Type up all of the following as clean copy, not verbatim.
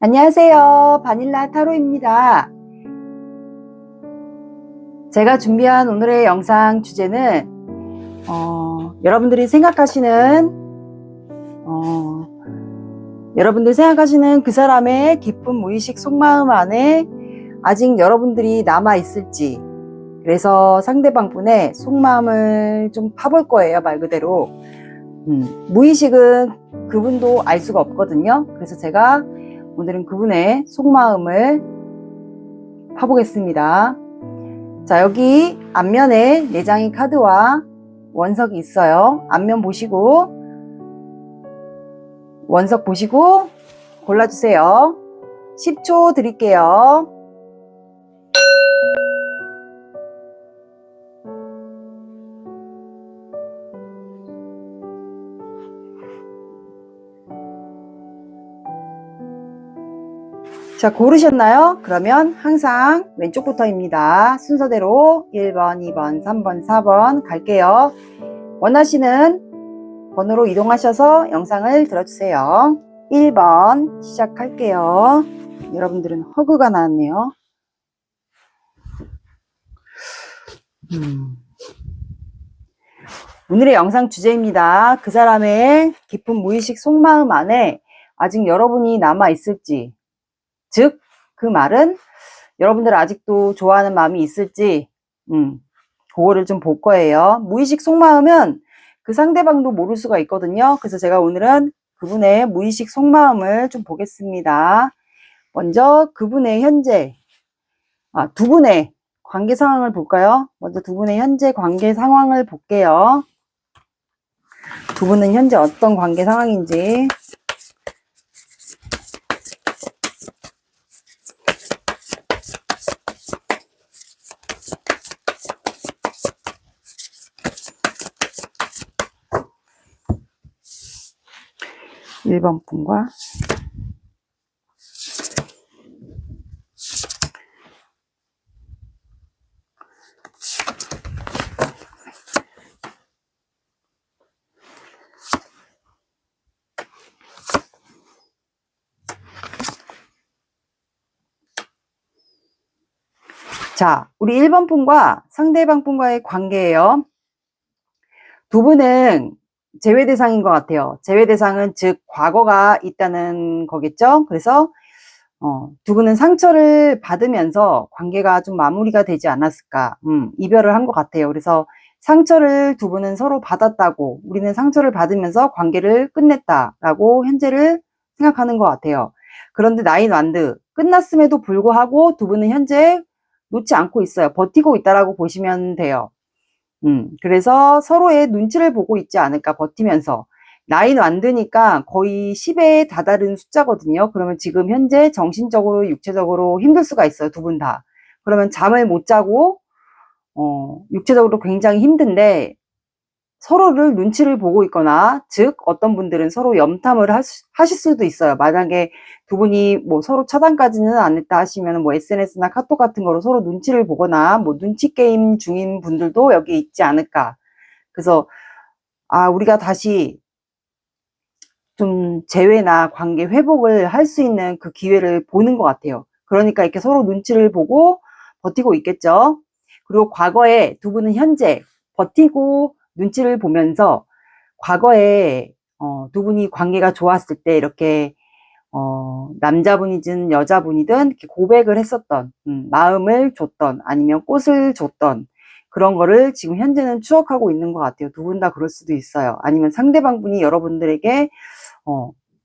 안녕하세요. 바닐라 타로입니다. 제가 준비한 오늘의 영상 주제는 여러분들이 생각하시는 그 사람의 깊은 무의식 속마음 안에 아직 여러분들이 남아 있을지, 그래서 상대방 분의 속마음을 좀 파볼 거예요. 말 그대로 무의식은 그분도 알 수가 없거든요. 그래서 제가 오늘은 그분의 속마음을 파보겠습니다. 자, 여기 앞면에 4장의 카드와 원석이 있어요. 앞면 보시고 원석 보시고 골라주세요. 10초 드릴게요. 자, 고르셨나요? 그러면 항상 왼쪽부터입니다. 순서대로 1번, 2번, 3번, 4번 갈게요. 원하시는 번호로 이동하셔서 영상을 들어주세요. 1번 시작할게요. 여러분들은 허그가 나왔네요. 오늘의 영상 주제입니다. 그 사람의 깊은 무의식 속마음 안에 아직 여러분이 남아 있을지, 즉 그 말은 여러분들 아직도 좋아하는 마음이 있을지 그거를 좀 볼 거예요. 무의식 속마음은 그 상대방도 모를 수가 있거든요. 그래서 제가 오늘은 그분의 무의식 속마음을 좀 보겠습니다. 먼저 그분의 현재 두 분의 관계 상황을 볼까요? 먼저 두 분의 현재 관계 상황을 볼게요. 두 분은 현재 어떤 관계 상황인지. 일 번 분과 자, 우리 1번 분과 상대방 분과의 관계예요. 두 분은 제외 대상인 것 같아요. 제외 대상은 즉 과거가 있다는 거겠죠. 그래서 두 분은 상처를 받으면서 관계가 좀 마무리가 되지 않았을까. 이별을 한 것 같아요. 그래서 상처를 두 분은 서로 받았다고, 우리는 상처를 받으면서 관계를 끝냈다라고 현재를 생각하는 것 같아요. 그런데 나인 완드 끝났음에도 불구하고 두 분은 현재 놓지 않고 있어요. 버티고 있다라고 보시면 돼요. 그래서 서로의 눈치를 보고 있지 않을까, 버티면서. 나이는 안 드니까 거의 10에 다다른 숫자거든요. 그러면 지금 현재 정신적으로, 육체적으로 힘들 수가 있어요. 두 분 다. 그러면 잠을 못 자고, 육체적으로 굉장히 힘든데, 서로를 눈치를 보고 있거나, 즉 어떤 분들은 서로 염탐을 하실 수도 있어요. 만약에 두 분이 뭐 서로 차단까지는 안 했다 하시면 뭐 SNS나 카톡 같은 거로 서로 눈치를 보거나 뭐 눈치 게임 중인 분들도 여기 있지 않을까. 그래서 우리가 다시 좀 재회나 관계 회복을 할 수 있는 그 기회를 보는 것 같아요. 그러니까 이렇게 서로 눈치를 보고 버티고 있겠죠. 그리고 과거에 두 분은 현재 버티고 눈치를 보면서 과거에 두 분이 관계가 좋았을 때 이렇게 남자분이든 여자분이든 이렇게 고백을 했었던, 마음을 줬던, 아니면 꽃을 줬던 그런 거를 지금 현재는 추억하고 있는 것 같아요. 두 분 다 그럴 수도 있어요. 아니면 상대방 분이 여러분들에게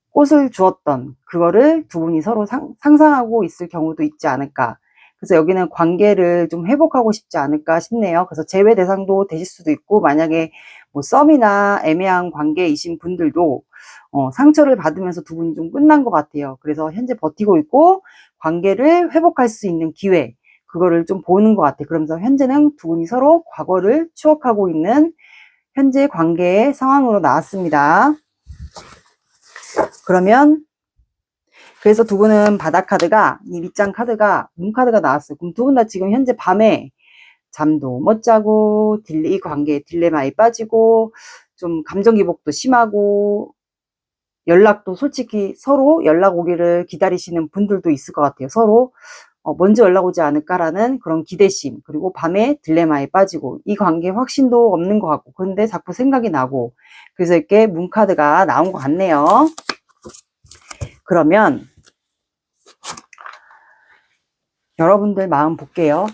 꽃을 주었던 그거를 두 분이 서로 상상하고 있을 경우도 있지 않을까. 그래서 여기는 관계를 좀 회복하고 싶지 않을까 싶네요. 그래서 제외 대상도 되실 수도 있고, 만약에 뭐 썸이나 애매한 관계이신 분들도 상처를 받으면서 두 분이 좀 끝난 것 같아요. 그래서 현재 버티고 있고 관계를 회복할 수 있는 기회, 그거를 좀 보는 것 같아요. 그러면서 현재는 두 분이 서로 과거를 추억하고 있는 현재 관계의 상황으로 나왔습니다. 그러면 그래서 두 분은 바닥 카드가, 이 밑장 카드가 문 카드가 나왔어요. 그럼 두 분 다 지금 현재 밤에 잠도 못 자고 이 관계에 딜레마에 빠지고 좀 감정 기복도 심하고 연락도 솔직히 서로 연락 오기를 기다리시는 분들도 있을 것 같아요. 서로 먼저 연락 오지 않을까라는 그런 기대심, 그리고 밤에 딜레마에 빠지고 이 관계에 확신도 없는 것 같고 그런데 자꾸 생각이 나고 그래서 이렇게 문카드가 나온 것 같네요. 그러면 여러분들 마음 볼게요.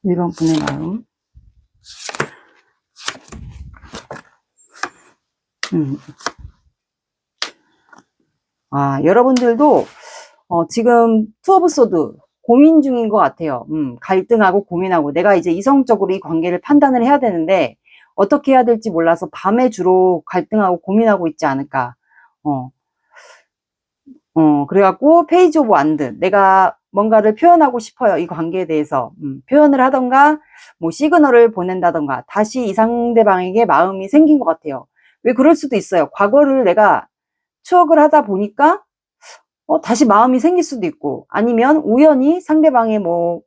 일번 분의 마음. 여러분들도 지금 투 오브 소드 고민 중인 것 같아요. 갈등하고 고민하고 내가 이제 이성적으로 이 관계를 판단을 해야 되는데 어떻게 해야 될지 몰라서 밤에 주로 갈등하고 고민하고 있지 않을까. 그래갖고 페이지 오브 완드 내가 뭔가를 표현하고 싶어요. 이 관계에 대해서 표현을 하던가 뭐 시그널을 보낸다던가 다시 이 상대방에게 마음이 생긴 것 같아요. 왜 그럴 수도 있어요. 과거를 내가 추억을 하다 보니까 다시 마음이 생길 수도 있고 아니면 우연히 상대방의 뭐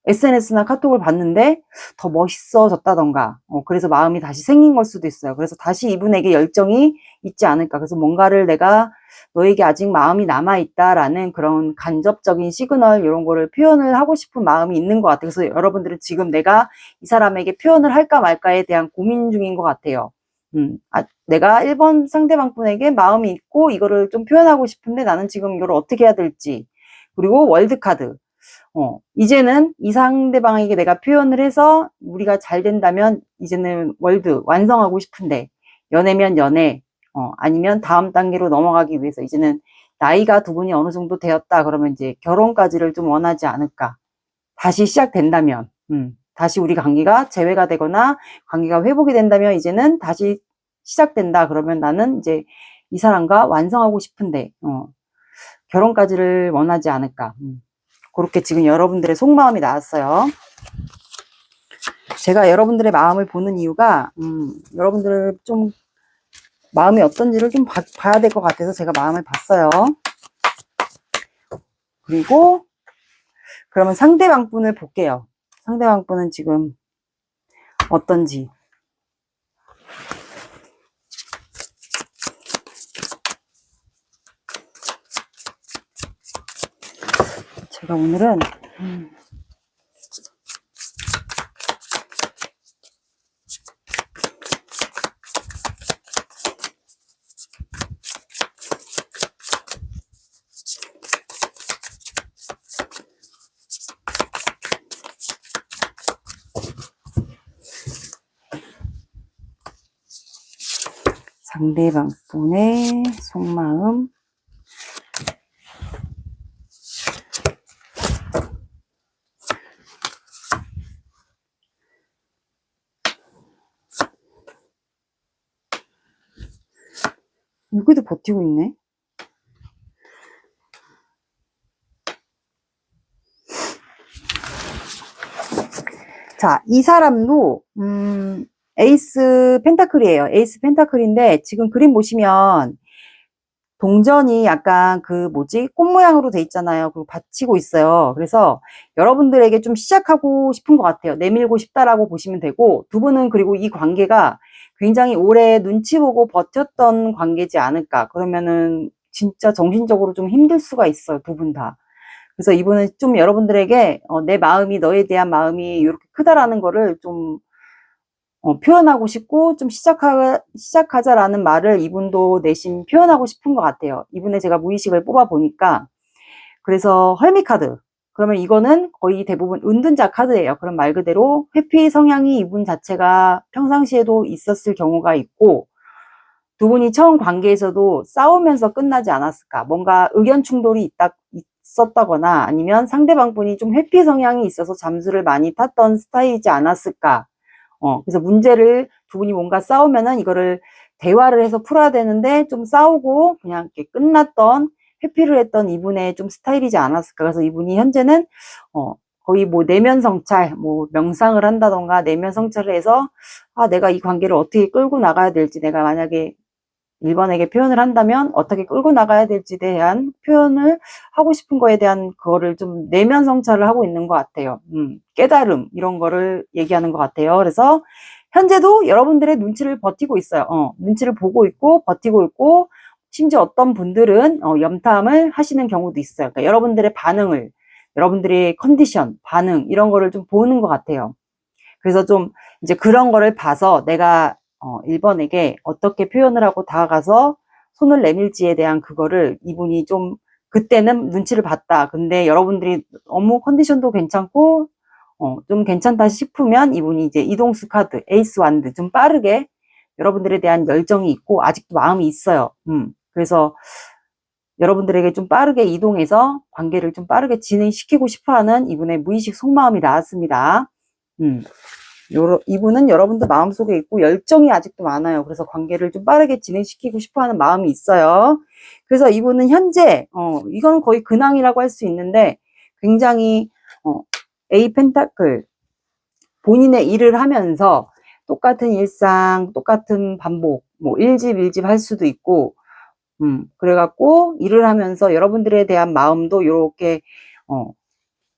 SNS나 카톡을 봤는데 더 멋있어졌다던가 그래서 마음이 다시 생긴 걸 수도 있어요. 그래서 다시 이분에게 열정이 있지 않을까. 그래서 뭔가를 내가 너에게 아직 마음이 남아있다라는 그런 간접적인 시그널 이런 거를 표현을 하고 싶은 마음이 있는 것 같아요. 그래서 여러분들은 지금 내가 이 사람에게 표현을 할까 말까에 대한 고민 중인 것 같아요. 내가 1번 상대방 분에게 마음이 있고 이거를 좀 표현하고 싶은데 나는 지금 이걸 어떻게 해야 될지. 그리고 월드카드. 이제는 이 상대방에게 내가 표현을 해서 우리가 잘 된다면 이제는 월드 완성하고 싶은데 연애면 연애 아니면 다음 단계로 넘어가기 위해서 이제는 나이가 두 분이 어느 정도 되었다 그러면 이제 결혼까지를 좀 원하지 않을까. 다시 시작된다면 다시 우리 관계가 재회가 되거나 관계가 회복이 된다면 이제는 다시 시작된다 그러면 나는 이제 이 사람과 완성하고 싶은데 결혼까지를 원하지 않을까. 그렇게 지금 여러분들의 속마음이 나왔어요. 제가 여러분들의 마음을 보는 이유가 여러분들 좀 마음이 어떤지를 좀 봐야 될 것 같아서 제가 마음을 봤어요. 그리고 그러면 상대방 분을 볼게요. 상대방 분은 지금 어떤지. 제가 오늘은 상대방 분의 속마음 여기도 버티고 있네. 자, 이 사람도 에이스 펜타클이에요. 에이스 펜타클인데 지금 그림 보시면 동전이 약간 꽃 모양으로 돼 있잖아요. 그리고 받치고 있어요. 그래서 여러분들에게 좀 시작하고 싶은 것 같아요. 내밀고 싶다라고 보시면 되고 두 분은 그리고 이 관계가 굉장히 오래 눈치 보고 버텼던 관계지 않을까. 그러면은 진짜 정신적으로 좀 힘들 수가 있어요. 두 분 다. 그래서 이분은 좀 여러분들에게 내 마음이 너에 대한 마음이 이렇게 크다라는 거를 좀 표현하고 싶고 좀 시작하자라는 말을 이분도 내심 표현하고 싶은 것 같아요. 이분의 제가 무의식을 뽑아 보니까 그래서 헐미 카드 그러면 이거는 거의 대부분 은둔자 카드예요. 그럼 말 그대로 회피 성향이 이분 자체가 평상시에도 있었을 경우가 있고 두 분이 처음 관계에서도 싸우면서 끝나지 않았을까. 뭔가 의견 충돌이 있었다거나 아니면 상대방 분이 좀 회피 성향이 있어서 잠수를 많이 탔던 스타일이지 않았을까. 그래서 문제를 두 분이 뭔가 싸우면은 이거를 대화를 해서 풀어야 되는데 좀 싸우고 그냥 이렇게 끝났던 회피를 했던 이분의 좀 스타일이지 않았을까. 그래서 이분이 현재는 거의 뭐 내면 성찰, 뭐 명상을 한다던가 내면 성찰을 해서 내가 이 관계를 어떻게 끌고 나가야 될지 내가 만약에 1번에게 표현을 한다면 어떻게 끌고 나가야 될지에 대한 표현을 하고 싶은 거에 대한 그거를 좀 내면 성찰을 하고 있는 것 같아요. 깨달음 이런 거를 얘기하는 것 같아요. 그래서 현재도 여러분들의 눈치를 버티고 있어요. 눈치를 보고 있고 버티고 있고 심지어 어떤 분들은 염탐을 하시는 경우도 있어요. 그러니까 여러분들의 반응을 여러분들의 컨디션, 반응 이런 거를 좀 보는 것 같아요. 그래서 좀 이제 그런 거를 봐서 내가 1번에게 어떻게 표현을 하고 다가가서 손을 내밀지에 대한 그거를 이분이 좀 그때는 눈치를 봤다. 근데 여러분들이 너무 컨디션도 괜찮고 좀 괜찮다 싶으면 이분이 이제 이동수 카드, 에이스 완드 좀 빠르게 여러분들에 대한 열정이 있고 아직도 마음이 있어요. 그래서 여러분들에게 좀 빠르게 이동해서 관계를 좀 빠르게 진행시키고 싶어하는 이분의 무의식 속마음이 나왔습니다. 이분은 여러분들 마음속에 있고 열정이 아직도 많아요. 그래서 관계를 좀 빠르게 진행시키고 싶어하는 마음이 있어요. 그래서 이분은 현재 이건 거의 근황이라고 할 수 있는데 굉장히 A 펜타클 본인의 일을 하면서 똑같은 일상, 똑같은 반복, 뭐 1집 할 수도 있고 그래갖고 일을 하면서 여러분들에 대한 마음도 이렇게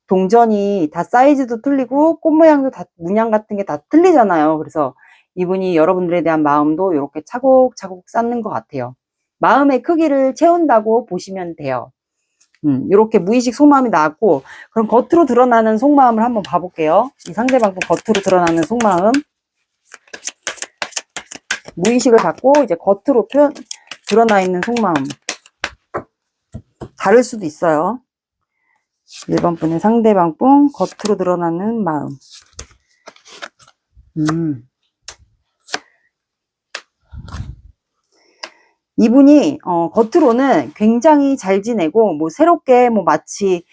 동전이 다 사이즈도 틀리고 꽃 모양도 다 문양 같은 게 다 틀리잖아요. 그래서 이분이 여러분들에 대한 마음도 이렇게 차곡차곡 쌓는 것 같아요. 마음의 크기를 채운다고 보시면 돼요. 이렇게 무의식 속마음이 나왔고, 그럼 겉으로 드러나는 속마음을 한번 봐볼게요. 이 상대방 겉으로 드러나는 속마음. 무의식을 갖고 이제 겉으로 드러나 있는 속마음. 다를 수도 있어요. 1번 분의 상대방 분 겉으로 드러나는 마음. 이분이 겉으로는 굉장히 잘 지내고 뭐 새롭게 뭐 마치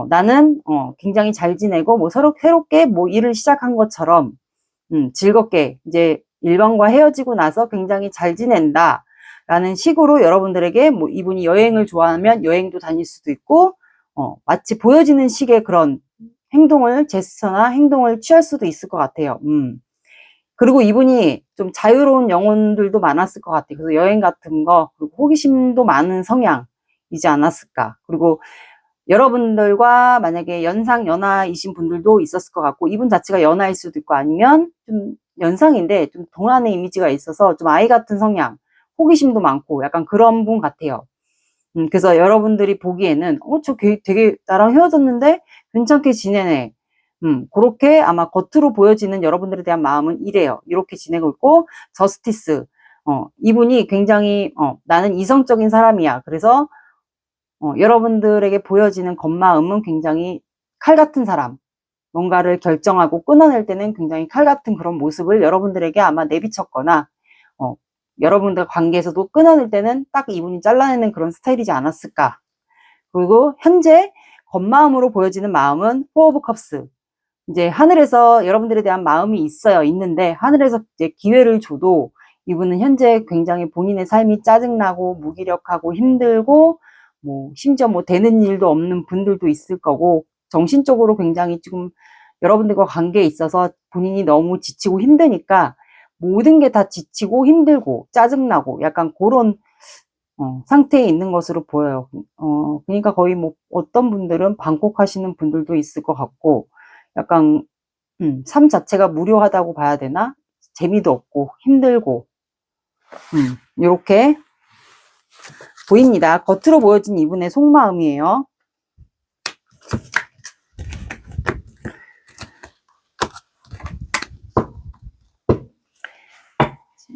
나는 굉장히 잘 지내고 뭐 새롭게 뭐 일을 시작한 것처럼 즐겁게 이제 일반과 헤어지고 나서 굉장히 잘 지낸다 라는 식으로 여러분들에게 뭐 이분이 여행을 좋아하면 여행도 다닐 수도 있고 마치 보여지는 식의 그런 행동을 제스처나 행동을 취할 수도 있을 것 같아요. 그리고 이분이 좀 자유로운 영혼들도 많았을 것 같아요. 그래서 여행 같은 거, 그리고 호기심도 많은 성향이지 않았을까. 그리고 여러분들과 만약에 연하이신 분들도 있었을 것 같고, 이분 자체가 연하일 수도 있고, 아니면 좀 연상인데, 좀 동안의 이미지가 있어서 좀 아이 같은 성향, 호기심도 많고, 약간 그런 분 같아요. 그래서 여러분들이 보기에는, 저 되게 나랑 헤어졌는데 괜찮게 지내네. 그렇게 아마 겉으로 보여지는 여러분들에 대한 마음은 이래요. 이렇게 지내고 있고, 저스티스. 이분이 굉장히, 나는 이성적인 사람이야. 그래서, 여러분들에게 보여지는 겉마음은 굉장히 칼 같은 사람. 뭔가를 결정하고 끊어낼 때는 굉장히 칼 같은 그런 모습을 여러분들에게 아마 내비쳤거나, 여러분들 관계에서도 끊어낼 때는 딱 이분이 잘라내는 그런 스타일이지 않았을까. 그리고 현재 겉마음으로 보여지는 마음은 포 오브 컵스. 이제 하늘에서 여러분들에 대한 마음이 있는데 하늘에서 이제 기회를 줘도 이분은 현재 굉장히 본인의 삶이 짜증나고 무기력하고 힘들고 뭐 심지어 뭐 되는 일도 없는 분들도 있을 거고 정신적으로 굉장히 지금 여러분들과 관계에 있어서 본인이 너무 지치고 힘드니까 모든 게 다 지치고 힘들고 짜증나고 약간 그런 상태에 있는 것으로 보여요. 그러니까 거의 뭐 어떤 분들은 방콕하시는 분들도 있을 것 같고 약간 삶 자체가 무료하다고 봐야 되나? 재미도 없고 힘들고 이렇게 보입니다. 겉으로 보여진 이분의 속마음이에요.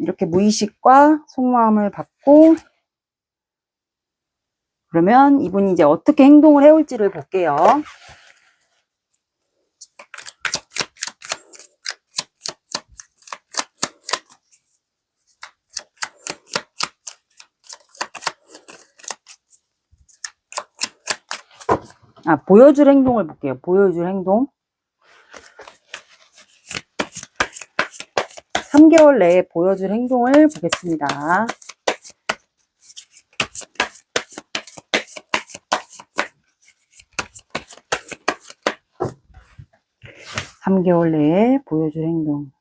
이렇게 무의식과 속마음을 받고 그러면 이분이 이제 어떻게 행동을 해올지를 볼게요. '보여줄 행동을 볼게요. 보여줄 행동. 3개월 내에 보여줄 행동을 보겠습니다. (3개월) 내에 보여줄 행동.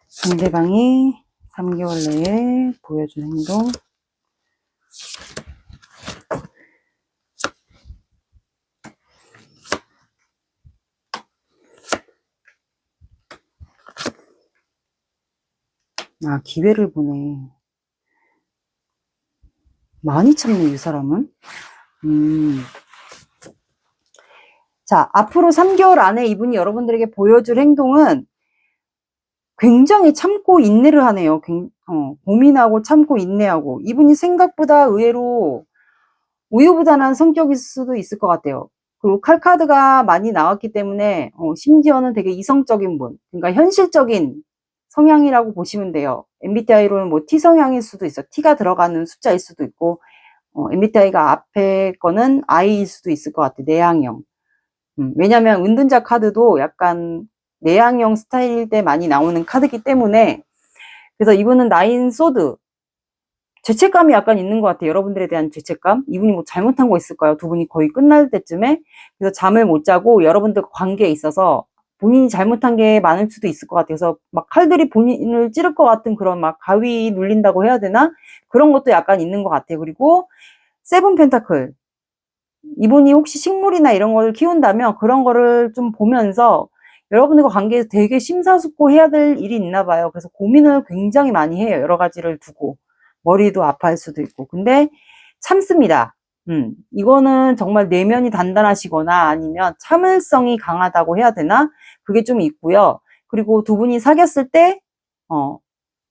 상대방이 3개월 내에 보여준 행동. 아, 기회를 보네. 많이 참네, 이 사람은. 자, 앞으로 3개월 안에 이분이 여러분들에게 보여줄 행동은 굉장히 참고 인내를 하네요. 고민하고 참고 인내하고. 이분이 생각보다 의외로 우유부단한 성격일 수도 있을 것 같아요. 그리고 칼카드가 많이 나왔기 때문에 심지어는 되게 이성적인 분, 그러니까 현실적인 성향이라고 보시면 돼요. MBTI로는 뭐 T 성향일 수도 있어. T가 들어가는 숫자일 수도 있고, MBTI가 앞에 거는 I일 수도 있을 것 같아요. 내향형. 왜냐면 은둔자 카드도 약간 내향형 스타일일 때 많이 나오는 카드이기 때문에. 그래서 이분은 나인 소드, 죄책감이 약간 있는 것 같아요. 여러분들에 대한 죄책감. 이분이 뭐 잘못한 거 있을까요? 두 분이 거의 끝날 때쯤에. 그래서 잠을 못 자고 여러분들과 관계에 있어서 본인이 잘못한 게 많을 수도 있을 것 같아요. 그래서 막 칼들이 본인을 찌를 것 같은 그런 막 가위 눌린다고 해야 되나? 그런 것도 약간 있는 것 같아요. 그리고 세븐 펜타클. 이분이 혹시 식물이나 이런 걸 키운다면 그런 거를 좀 보면서 여러분들과 관계에서 되게 심사숙고해야 될 일이 있나 봐요. 그래서 고민을 굉장히 많이 해요. 여러 가지를 두고. 머리도 아파할 수도 있고. 근데 참습니다. 이거는 정말 내면이 단단하시거나 아니면 참을성이 강하다고 해야 되나? 그게 좀 있고요. 그리고 두 분이 사귀었을 때,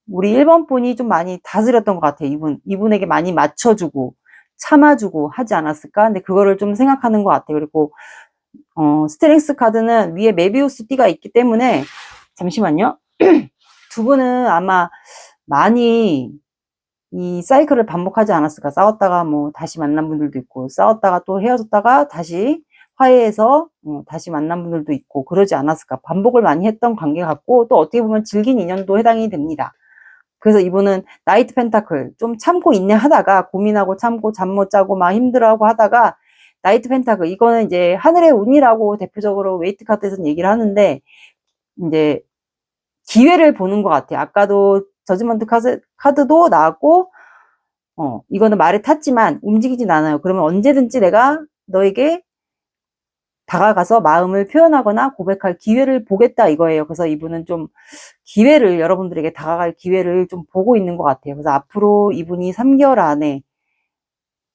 우리 1번 분이 좀 많이 다스렸던 것 같아요. 이분에게 많이 맞춰주고, 참아주고 하지 않았을까? 근데 그거를 좀 생각하는 것 같아요. 그리고, 스트렝스 카드는 위에 메비우스 띠가 있기 때문에, 잠시만요. 두 분은 아마 많이 이 사이클을 반복하지 않았을까. 싸웠다가 뭐 다시 만난 분들도 있고, 싸웠다가 또 헤어졌다가 다시 화해해서 다시 만난 분들도 있고, 그러지 않았을까. 반복을 많이 했던 관계 같고, 또 어떻게 보면 질긴 인연도 해당이 됩니다. 그래서 이분은 나이트 펜타클, 좀 참고 인내하다가 고민하고 참고 잠 못 자고 막 힘들어하고 하다가 나이트 펜타클, 이거는 이제 하늘의 운이라고 대표적으로 웨이트 카드에서는 얘기를 하는데, 이제 기회를 보는 것 같아요. 아까도 저지먼트 카드도 나왔고, 이거는 말에 탔지만 움직이진 않아요. 그러면 언제든지 내가 너에게 다가가서 마음을 표현하거나 고백할 기회를 보겠다 이거예요. 그래서 이분은 좀 기회를, 여러분들에게 다가갈 기회를 좀 보고 있는 것 같아요. 그래서 앞으로 이분이 3개월 안에,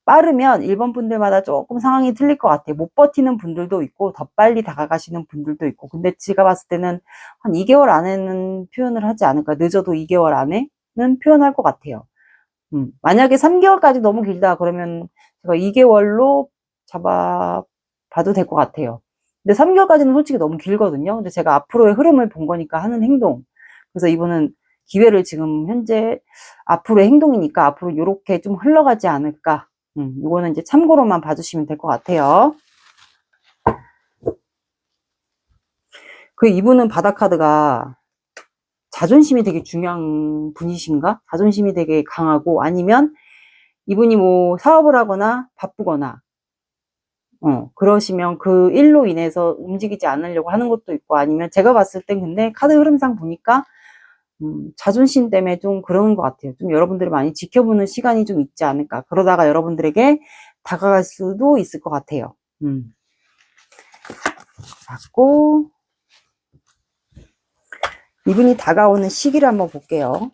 빠르면 1번 분들마다 조금 상황이 틀릴 것 같아요. 못 버티는 분들도 있고 더 빨리 다가가시는 분들도 있고. 근데 제가 봤을 때는 한 2개월 안에는 표현을 하지 않을까. 늦어도 2개월 안에는 표현할 것 같아요. 만약에 3개월까지 너무 길다 그러면 제가 2개월로 잡아봐도 될 것 같아요. 근데 3개월까지는 솔직히 너무 길거든요. 근데 제가 앞으로의 흐름을 본 거니까 하는 행동. 그래서 이분은 기회를 지금 현재 앞으로의 행동이니까 앞으로 이렇게 좀 흘러가지 않을까. 이거는 이제 참고로만 봐주시면 될 것 같아요. 그 이분은 바다카드가 자존심이 되게 중요한 분이신가? 자존심이 되게 강하고, 아니면 이분이 뭐 사업을 하거나 바쁘거나 그러시면 그 일로 인해서 움직이지 않으려고 하는 것도 있고, 아니면 제가 봤을 땐 근데 카드 흐름상 보니까 자존심 때문에 좀 그러는 것 같아요. 좀 여러분들을 많이 지켜보는 시간이 좀 있지 않을까. 그러다가 여러분들에게 다가갈 수도 있을 것 같아요. 받고, 이분이 다가오는 시기를 한번 볼게요.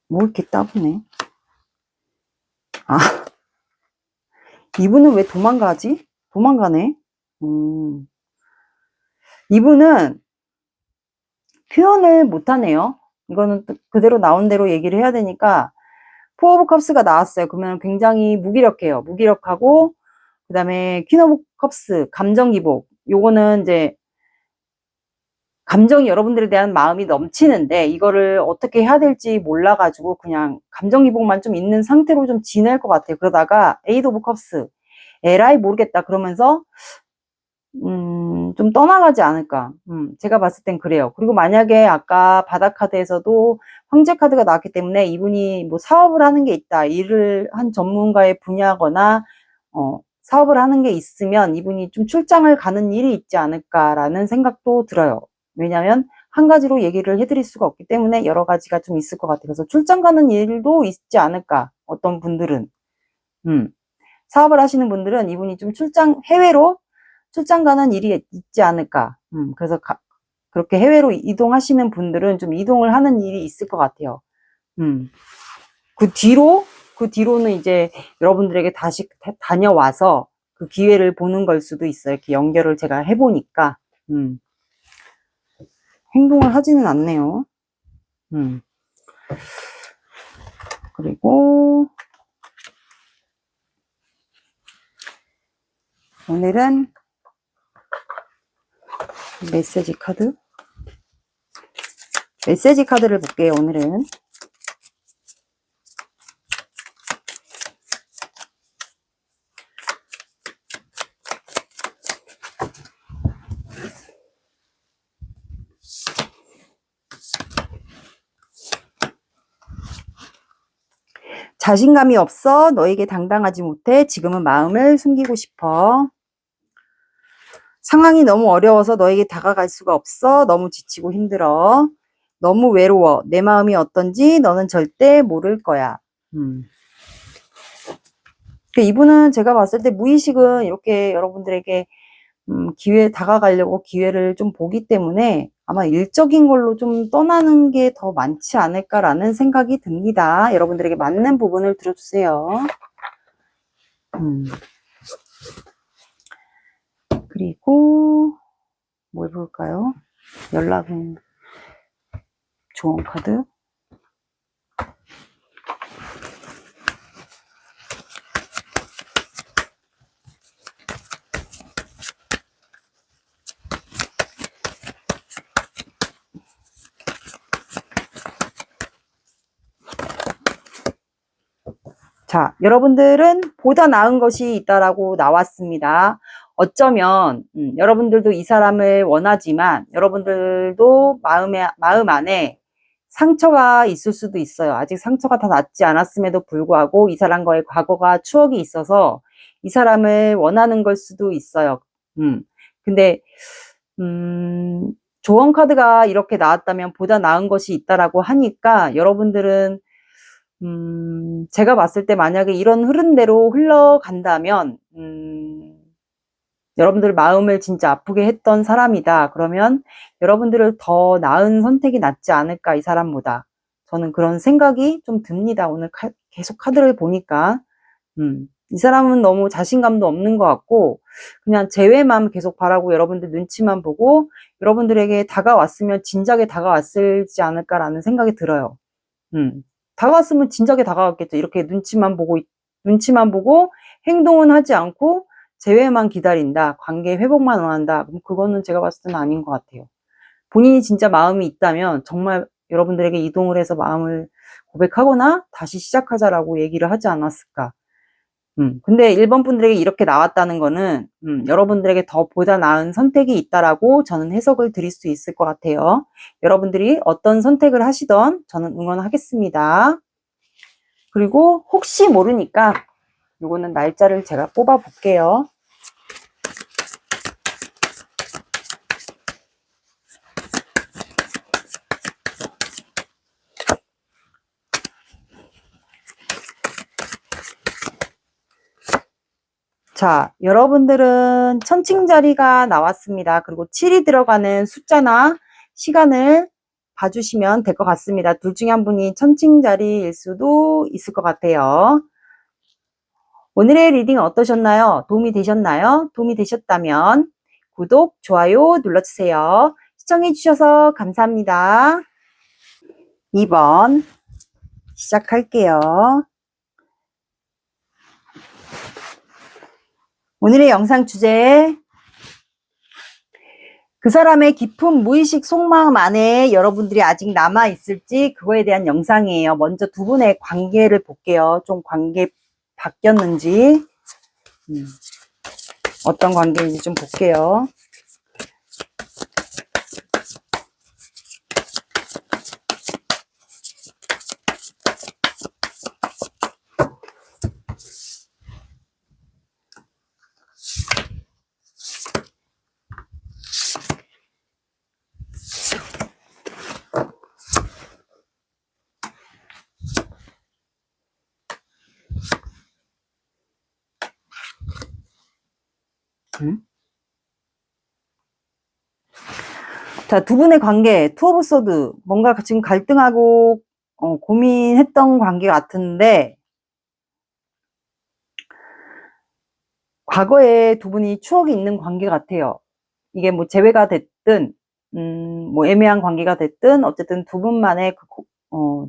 뭐 이렇게 따보네. 아, 이분은 왜 도망가지? 도망가네. 이분은 표현을 못하네요. 이거는 그대로 나온 대로 얘기를 해야 되니까, 포 오브 컵스가 나왔어요. 그러면 굉장히 무기력해요. 무기력하고, 그 다음에 퀸 오브 컵스, 감정 기복. 요거는 이제 감정이, 여러분들에 대한 마음이 넘치는데 이거를 어떻게 해야 될지 몰라가지고 그냥 감정 기복만 좀 있는 상태로 좀 지낼 것 같아요. 그러다가 에이드 오브 컵스, 에라이 모르겠다 그러면서 좀 떠나가지 않을까. 제가 봤을 땐 그래요. 그리고 만약에 아까 바다카드에서도 황제카드가 나왔기 때문에 이분이 뭐 사업을 하는 게 있다. 일을 한 전문가의 분야거나, 사업을 하는 게 있으면 이분이 좀 출장을 가는 일이 있지 않을까라는 생각도 들어요. 왜냐면 한 가지로 얘기를 해드릴 수가 없기 때문에 여러 가지가 좀 있을 것 같아요. 그래서 출장 가는 일도 있지 않을까. 어떤 분들은. 사업을 하시는 분들은 이분이 좀 해외로 출장 가는 일이 있지 않을까. 그래서 그렇게 해외로 이동하시는 분들은 좀 이동을 하는 일이 있을 것 같아요. 그 뒤로는 이제 여러분들에게 다시 다녀와서 그 기회를 보는 걸 수도 있어요. 이렇게 연결을 제가 해보니까. 행동을 하지는 않네요. 그리고 오늘은 메시지 카드를 볼게요. 오늘은 자신감이 없어. 너에게 당당하지 못해. 지금은 마음을 숨기고 싶어. 상황이 너무 어려워서 너에게 다가갈 수가 없어. 너무 지치고 힘들어. 너무 외로워. 내 마음이 어떤지 너는 절대 모를 거야. 이분은 제가 봤을 때 무의식은 이렇게 여러분들에게 다가가려고 기회를 좀 보기 때문에 아마 일적인 걸로 좀 떠나는 게 더 많지 않을까라는 생각이 듭니다. 여러분들에게 맞는 부분을 들어주세요. 그리고 뭘 볼까요? 연락은 조언 카드. 자, 여러분들은 보다 나은 것이 있다라고 나왔습니다. 어쩌면 여러분들도 이 사람을 원하지만 여러분들도 마음 안에 상처가 있을 수도 있어요. 아직 상처가 다 낫지 않았음에도 불구하고 이 사람과의 과거가 추억이 있어서 이 사람을 원하는 걸 수도 있어요. 근데 조언 카드가 이렇게 나왔다면 보다 나은 것이 있다라고 하니까 여러분들은 제가 봤을 때 만약에 이런 흐름대로 흘러간다면 여러분들 마음을 진짜 아프게 했던 사람이다. 그러면 여러분들을 더 나은 선택이 낫지 않을까, 이 사람보다. 저는 그런 생각이 좀 듭니다. 오늘 계속 카드를 보니까. 이 사람은 너무 자신감도 없는 것 같고 그냥 재회만 계속 바라고 여러분들 눈치만 보고 여러분들에게 다가왔으면 진작에 다가왔을지 않을까라는 생각이 들어요. 다가왔으면 진작에 다가왔겠죠. 이렇게 눈치만 보고 행동은 하지 않고 재회만 기다린다. 관계 회복만 원한다. 그럼 그거는 제가 봤을 때는 아닌 것 같아요. 본인이 진짜 마음이 있다면 정말 여러분들에게 이동을 해서 마음을 고백하거나 다시 시작하자라고 얘기를 하지 않았을까. 근데 1번 분들에게 이렇게 나왔다는 거는 여러분들에게 더 보다 나은 선택이 있다라고 저는 해석을 드릴 수 있을 것 같아요. 여러분들이 어떤 선택을 하시던 저는 응원하겠습니다. 그리고 혹시 모르니까 요거는 날짜를 제가 뽑아 볼게요. 자, 여러분들은 천칭자리가 나왔습니다. 그리고 7이 들어가는 숫자나 시간을 봐주시면 될 것 같습니다. 둘 중에 한 분이 천칭자리일 수도 있을 것 같아요. 오늘의 리딩 어떠셨나요? 도움이 되셨나요? 도움이 되셨다면 구독, 좋아요 눌러주세요. 시청해주셔서 감사합니다. 2번 시작할게요. 오늘의 영상 주제, 그 사람의 깊은 무의식 속마음 안에 여러분들이 아직 남아있을지 그거에 대한 영상이에요. 먼저 두 분의 관계를 볼게요. 좀 관계 바뀌었는지 어떤 관계인지 좀 볼게요. 자, 두 분의 관계, 투 오브 소드. 뭔가 지금 갈등하고 고민했던 관계 같은데, 과거에 두 분이 추억이 있는 관계 같아요. 이게 뭐 재회가 됐든, 뭐 애매한 관계가 됐든, 어쨌든 두 분만의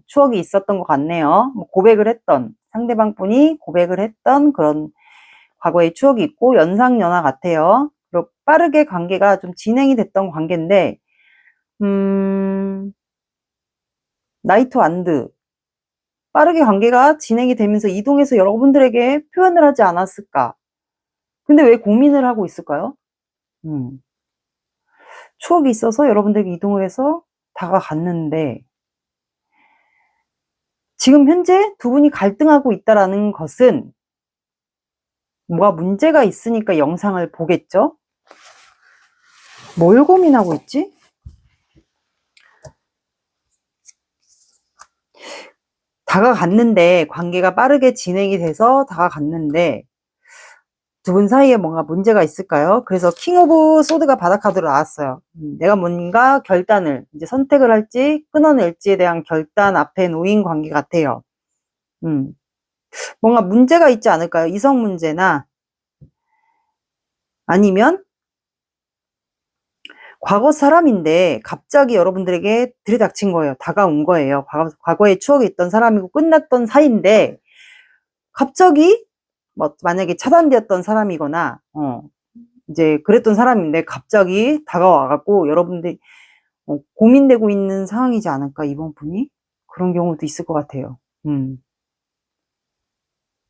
추억이 있었던 것 같네요. 뭐 고백을 했던, 상대방 분이 고백을 했던 그런 과거의 추억이 있고, 연상연하 같아요. 그리고 빠르게 관계가 좀 진행이 됐던 관계인데, 나이트 안드. 빠르게 관계가 진행이 되면서 이동해서 여러분들에게 표현을 하지 않았을까? 근데 왜 고민을 하고 있을까요? 추억이 있어서 여러분들에게 이동을 해서 다가갔는데, 지금 현재 두 분이 갈등하고 있다라는 것은 뭐가 문제가 있으니까 영상을 보겠죠? 뭘 고민하고 있지? 다가갔는데, 관계가 빠르게 진행이 돼서 다가갔는데, 두 분 사이에 뭔가 문제가 있을까요? 그래서 킹 오브 소드가 바닥카드로 나왔어요. 내가 뭔가 결단을, 이제 선택을 할지 끊어낼지에 대한 결단 앞에 놓인 관계 같아요. 뭔가 문제가 있지 않을까요? 이성 문제나 아니면 과거 사람인데 갑자기 여러분들에게 들이닥친 거예요. 다가온 거예요. 과거에 추억이 있던 사람이고 끝났던 사이인데 갑자기 뭐 만약에 차단되었던 사람이거나 이제 그랬던 사람인데 갑자기 다가와갖고 여러분들이 고민되고 있는 상황이지 않을까, 이번 분이? 그런 경우도 있을 것 같아요.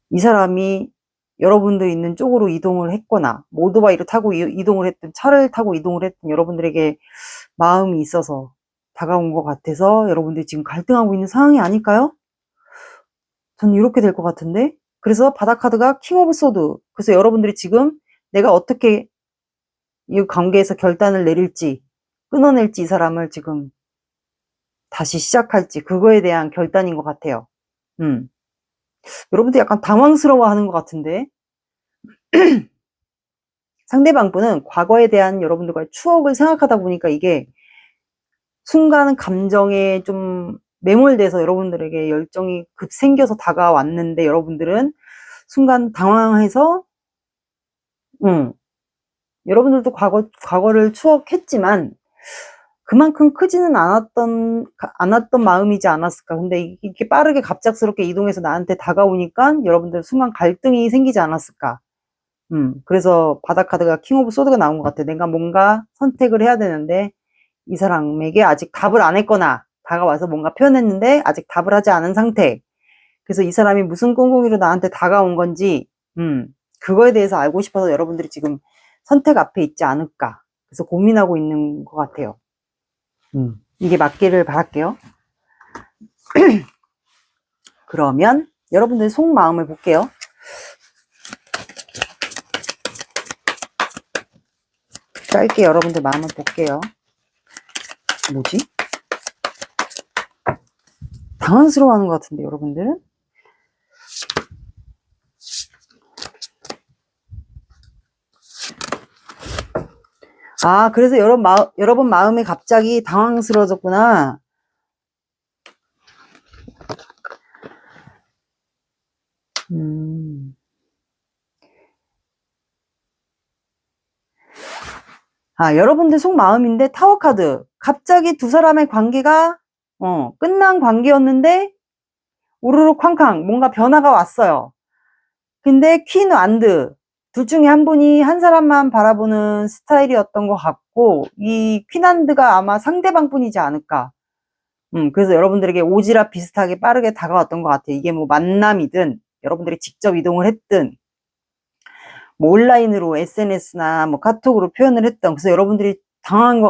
이 사람이 여러분들 있는 쪽으로 이동을 했거나 뭐 오토바이를 타고 이동을 했든 차를 타고 이동을 했든 여러분들에게 마음이 있어서 다가온 것 같아서 여러분들이 지금 갈등하고 있는 상황이 아닐까요? 저는 이렇게 될 것 같은데. 그래서 바닥카드가 킹 오브 소드. 그래서 여러분들이 지금 내가 어떻게 이 관계에서 결단을 내릴지 끊어낼지 이 사람을 지금 다시 시작할지 그거에 대한 결단인 것 같아요. 여러분들 약간 당황스러워하는 것 같은데 상대방 분은 과거에 대한 여러분들과의 추억을 생각하다 보니까 이게 순간 감정에 좀 매몰돼서 여러분들에게 열정이 급 생겨서 다가왔는데 여러분들은 순간 당황해서 여러분들도 과거를 추억했지만 그만큼 크지는 않았던 마음이지 않았을까. 근데 이렇게 빠르게 갑작스럽게 이동해서 나한테 다가오니까 여러분들 순간 갈등이 생기지 않았을까. 그래서 바닥카드가 킹 오브 소드가 나온 것 같아. 내가 뭔가 선택을 해야 되는데 이 사람에게 아직 답을 안 했거나 다가와서 뭔가 표현했는데 아직 답을 하지 않은 상태. 그래서 이 사람이 무슨 꿍꿍이로 나한테 다가온 건지 그거에 대해서 알고 싶어서 여러분들이 지금 선택 앞에 있지 않을까. 그래서 고민하고 있는 것 같아요. 이게 맞기를 바랄게요. 그러면 여러분들의 속마음을 볼게요. 짧게 여러분들 마음을 볼게요. 뭐지? 당황스러워하는 것 같은데 여러분들은? 아, 그래서 여러분 마음이 갑자기 당황스러워졌구나. 아, 여러분들 속마음인데 타워 카드. 갑자기 두 사람의 관계가 끝난 관계였는데 우르르 쾅쾅 뭔가 변화가 왔어요. 근데 퀸 완드 둘 중에 한 분이 한 사람만 바라보는 스타일이었던 것 같고 이 퀸한드가 아마 상대방 분이지 않을까. 그래서 여러분들에게 오지랖 비슷하게 빠르게 다가왔던 것 같아요. 이게 뭐 만남이든 여러분들이 직접 이동을 했든 뭐 온라인으로 SNS나 뭐 카톡으로 표현을 했던. 그래서 여러분들이 당한 것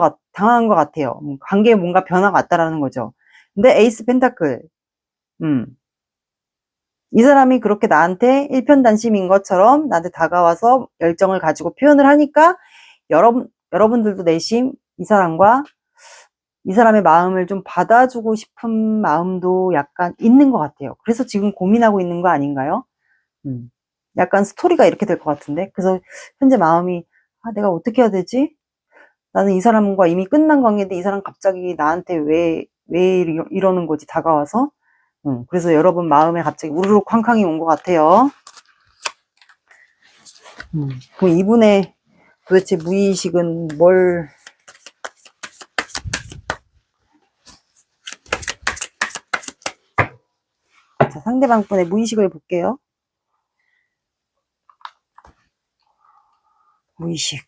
같아요. 관계에 뭔가 변화가 왔다라는 거죠. 근데 에이스 펜타클 이 사람이 그렇게 나한테 일편단심인 것처럼 나한테 다가와서 열정을 가지고 표현을 하니까 여러분들도 내심 이 사람의 마음을 좀 받아주고 싶은 마음도 약간 있는 것 같아요. 그래서 지금 고민하고 있는 거 아닌가요? 약간 스토리가 이렇게 될 것 같은데. 그래서 현재 마음이 아, 내가 어떻게 해야 되지? 나는 이 사람과 이미 끝난 관계인데 이 사람 갑자기 나한테 왜 이러는 거지, 다가와서? 그래서 여러분 마음에 갑자기 우르르 쾅쾅이 온 것 같아요. 그럼 이분의 도대체 무의식은 자, 상대방 분의 무의식을 볼게요. 무의식.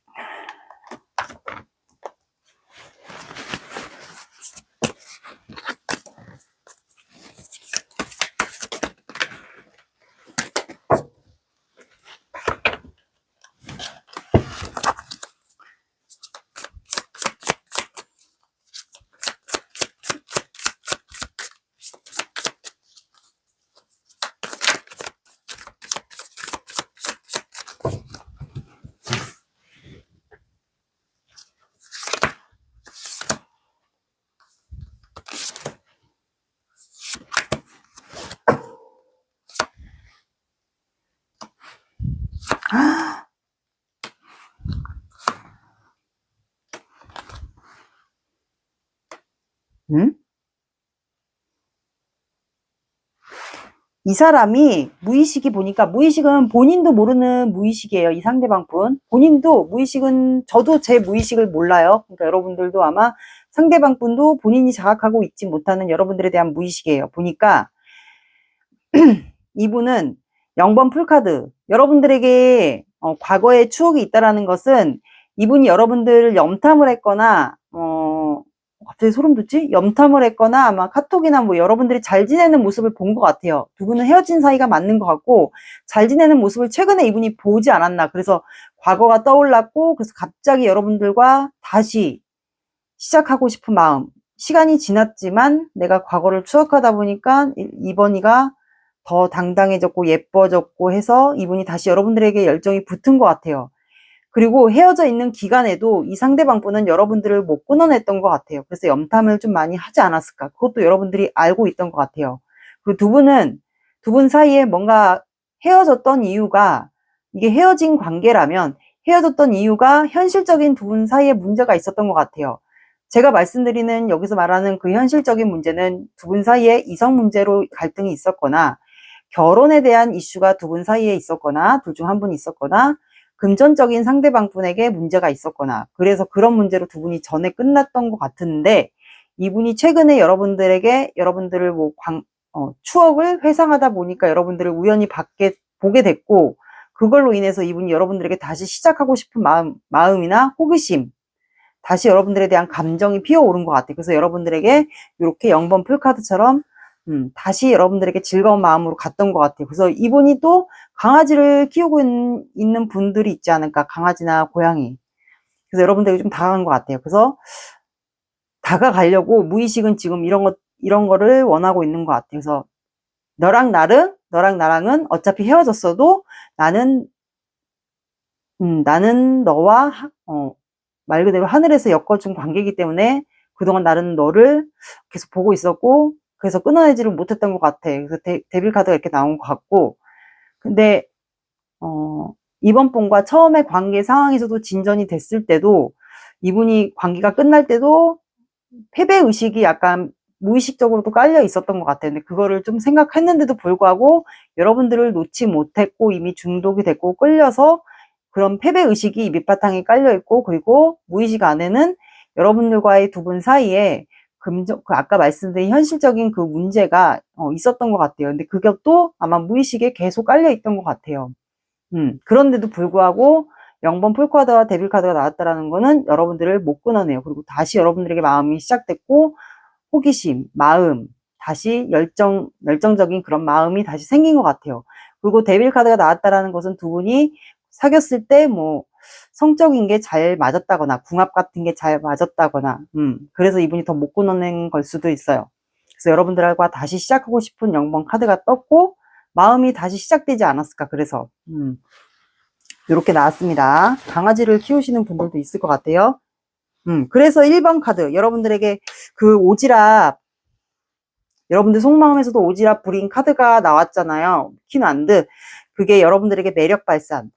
응? 이 사람이 무의식이 보니까 무의식은 본인도 모르는 무의식이에요. 이 상대방 분. 본인도 무의식은 저도 제 무의식을 몰라요. 그러니까 여러분들도 아마 상대방 분도 본인이 자각하고 있지 못하는 여러분들에 대한 무의식이에요. 보니까 이분은 0번 풀카드. 여러분들에게 과거의 추억이 있다라는 것은 이분이 여러분들을 염탐을 했거나 갑자기 소름 돋지? 염탐을 했거나 아마 카톡이나 뭐 여러분들이 잘 지내는 모습을 본 것 같아요. 두 분은 헤어진 사이가 맞는 것 같고 잘 지내는 모습을 최근에 이분이 보지 않았나. 그래서 과거가 떠올랐고 그래서 갑자기 여러분들과 다시 시작하고 싶은 마음. 시간이 지났지만 내가 과거를 추억하다 보니까 이번이가 더 당당해졌고 예뻐졌고 해서 이분이 다시 여러분들에게 열정이 붙은 것 같아요. 그리고 헤어져 있는 기간에도 이 상대방 분은 여러분들을 못 끊어냈던 것 같아요. 그래서 염탐을 좀 많이 하지 않았을까. 그것도 여러분들이 알고 있던 것 같아요. 그리고 두 분 사이에 뭔가 헤어졌던 이유가 이게 헤어진 관계라면 헤어졌던 이유가 현실적인 두 분 사이에 문제가 있었던 것 같아요. 제가 말씀드리는 여기서 말하는 그 현실적인 문제는 두 분 사이에 이성 문제로 갈등이 있었거나 결혼에 대한 이슈가 두 분 사이에 있었거나 둘 중 한 분이 있었거나 금전적인 상대방 분에게 문제가 있었거나 그래서 그런 문제로 두 분이 전에 끝났던 것 같은데 이분이 최근에 여러분들을 뭐 추억을 회상하다 보니까 여러분들을 우연히 보게 됐고 그걸로 인해서 이분이 여러분들에게 다시 시작하고 싶은 마음이나 호기심 다시 여러분들에 대한 감정이 피어오른 것 같아요. 그래서 여러분들에게 이렇게 0번 풀카드처럼 다시 여러분들에게 즐거운 마음으로 갔던 것 같아요. 그래서 이분이 또 강아지를 키우고 있는 분들이 있지 않을까. 강아지나 고양이. 그래서 여러분들에게 좀 다가간 것 같아요. 그래서 다가가려고 무의식은 지금 이런 거를 원하고 있는 것 같아요. 그래서 너랑 나랑은 어차피 헤어졌어도 나는 너와 말 그대로 하늘에서 엮어준 관계이기 때문에 그동안 나는 너를 계속 보고 있었고 그래서 끊어내지를 못했던 것 같아. 그래서 데빌 카드가 이렇게 나온 것 같고 근데 이번 분과 처음에 관계 상황에서도 진전이 됐을 때도 이분이 관계가 끝날 때도 패배의식이 약간 무의식적으로도 깔려 있었던 것 같아요. 근데 그거를 좀 생각했는데도 불구하고 여러분들을 놓지 못했고 이미 중독이 됐고 끌려서 그런 패배의식이 밑바탕에 깔려 있고 그리고 무의식 안에는 여러분들과의 두 분 사이에 아까 말씀드린 현실적인 그 문제가 있었던 것 같아요. 근데 그것도 아마 무의식에 계속 깔려 있던 것 같아요. 그런데도 불구하고 0번 풀카드와 데빌 카드가 나왔다라는 거는 여러분들을 못 끊어내요. 그리고 다시 여러분들에게 마음이 시작됐고 호기심, 마음, 다시 열정적인 그런 마음이 다시 생긴 것 같아요. 그리고 데빌 카드가 나왔다라는 것은 두 분이 사귀었을 때 뭐 성적인 게 잘 맞았다거나 궁합 같은 게 잘 맞았다거나 그래서 이분이 더 못 끊어낸 걸 수도 있어요. 그래서 여러분들과 다시 시작하고 싶은 0번 카드가 떴고 마음이 다시 시작되지 않았을까. 그래서 이렇게 나왔습니다. 강아지를 키우시는 분들도 있을 것 같아요. 그래서 1번 카드 여러분들에게 그 오지랖 여러분들 속마음에서도 오지랖 부린 카드가 나왔잖아요. 키난드 그게 여러분들에게 매력 발산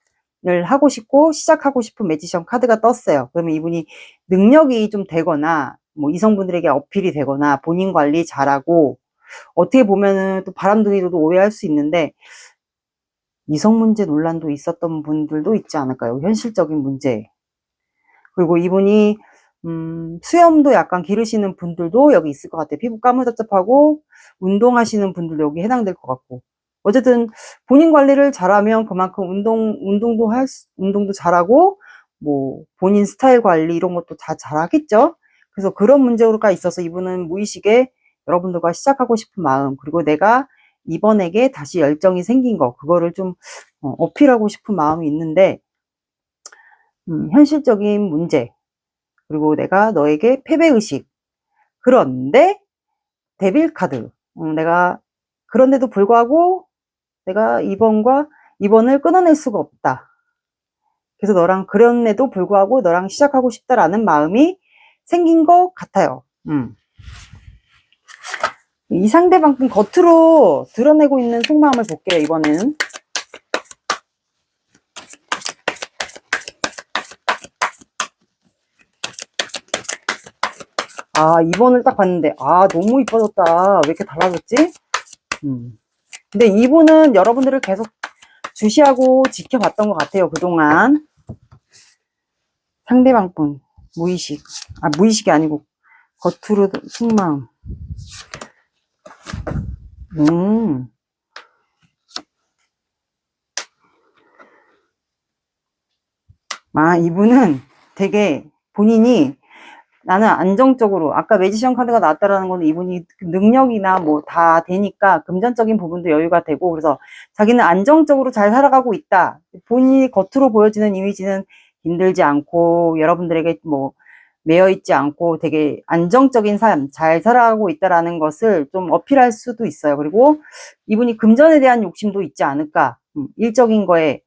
하고 싶고 시작하고 싶은 매지션 카드가 떴어요. 그러면 이분이 능력이 좀 되거나 뭐 이성분들에게 어필이 되거나 본인 관리 잘하고, 어떻게 보면은 또 바람둥이로도 오해할 수 있는데 이성 문제 논란도 있었던 분들도 있지 않을까요? 현실적인 문제. 그리고 이분이 수염도 약간 기르시는 분들도 여기 있을 것 같아요. 피부 까무잡잡하고 운동하시는 분들도 여기 해당될 것 같고. 어쨌든 본인 관리를 잘하면 그만큼 운동도 잘하고 뭐 본인 스타일 관리 이런 것도 다 잘하겠죠. 그래서 그런 문제가 있어서 이분은 무의식에 여러분들과 시작하고 싶은 마음, 그리고 내가 이번에게 다시 열정이 생긴 거, 그거를 좀 어필하고 싶은 마음이 있는데, 현실적인 문제, 그리고 내가 너에게 패배의식. 그런데 데빌 카드. 내가 그런데도 불구하고 내가 이번을 끊어낼 수가 없다. 그래서 그런데도 불구하고 너랑 시작하고 싶다라는 마음이 생긴 것 같아요. 이 상대방 겉으로 드러내고 있는 속마음을 볼게요, 이번에는. 아, 2번을 딱 봤는데, 아, 너무 이뻐졌다. 왜 이렇게 달라졌지? 근데 이분은 여러분들을 계속 주시하고 지켜봤던 것 같아요, 그동안. 상대방 분, 무의식. 아, 무의식이 아니고, 겉으로 속마음. 아, 이분은 되게 본인이 나는 안정적으로, 아까 매지션 카드가 나왔다라는 건 이분이 능력이나 뭐 다 되니까 금전적인 부분도 여유가 되고, 그래서 자기는 안정적으로 잘 살아가고 있다. 본인이 겉으로 보여지는 이미지는 힘들지 않고 여러분들에게 뭐 매여 있지 않고 되게 안정적인 삶, 잘 살아가고 있다라는 것을 좀 어필할 수도 있어요. 그리고 이분이 금전에 대한 욕심도 있지 않을까. 일적인 거에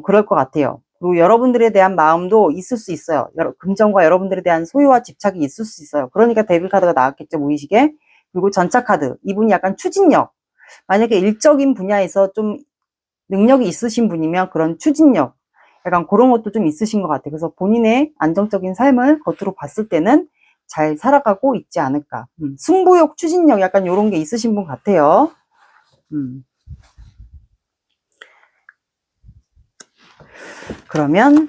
그럴 것 같아요. 그리고 여러분들에 대한 마음도 있을 수 있어요. 금전과 여러분들에 대한 소유와 집착이 있을 수 있어요. 그러니까 데빌 카드가 나왔겠죠, 무의식에. 그리고 전차 카드. 이분이 약간 추진력. 만약에 일적인 분야에서 좀 능력이 있으신 분이면 그런 추진력, 약간 그런 것도 좀 있으신 것 같아요. 그래서 본인의 안정적인 삶을 겉으로 봤을 때는 잘 살아가고 있지 않을까. 승부욕, 추진력 약간 이런 게 있으신 분 같아요. 그러면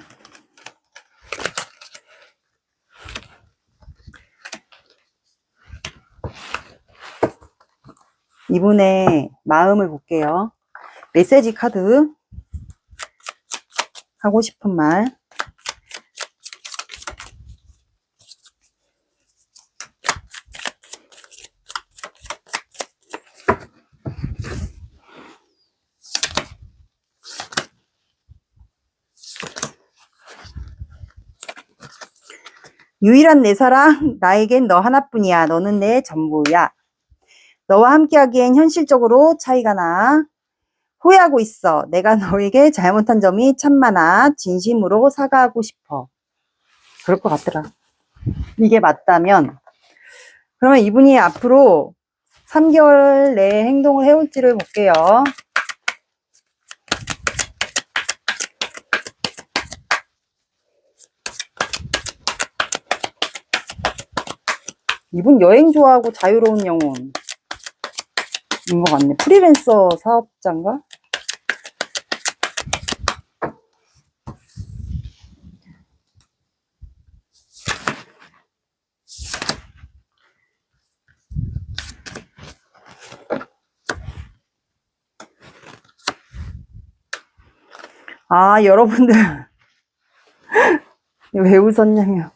이분의 마음을 볼게요. 메시지 카드. 하고 싶은 말. 유일한 내 사랑, 나에겐 너 하나뿐이야. 너는 내 전부야. 너와 함께하기엔 현실적으로 차이가 나. 후회하고 있어. 내가 너에게 잘못한 점이 참 많아. 진심으로 사과하고 싶어. 그럴 것 같더라. 이게 맞다면, 그러면 이분이 앞으로 3개월 내에 행동을 해올지를 볼게요. 이분 여행 좋아하고 자유로운 영혼인 것 같네. 프리랜서 사업자인가? 아, 여러분들. 왜 웃었냐면,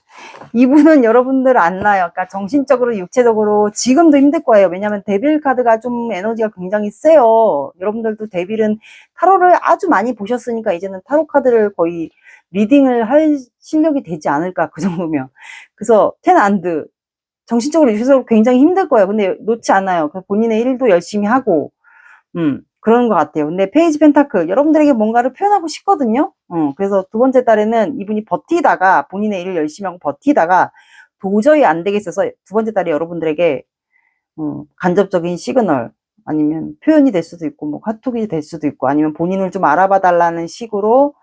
이분은 여러분들 안 나요. 그러니까 정신적으로, 육체적으로 지금도 힘들 거예요. 왜냐면 데빌 카드가 좀 에너지가 굉장히 세요. 여러분들도 데빌은 타로를 아주 많이 보셨으니까 이제는 타로 카드를 거의 리딩을 할 실력이 되지 않을까, 그 정도면. 그래서 텐 안드. 정신적으로, 육체적으로 굉장히 힘들 거예요. 근데 놓지 않아요. 본인의 일도 열심히 하고, 그런 것 같아요. 근데 페이지 펜타클, 여러분들에게 뭔가를 표현하고 싶거든요. 그래서 두 번째 달에는 이분이 버티다가, 본인의 일을 열심히 하고 버티다가 도저히 안 되겠어서 두 번째 달에 여러분들에게 간접적인 시그널, 아니면 표현이 될 수도 있고, 뭐 카톡이 될 수도 있고, 아니면 본인을 좀 알아봐 달라는 식으로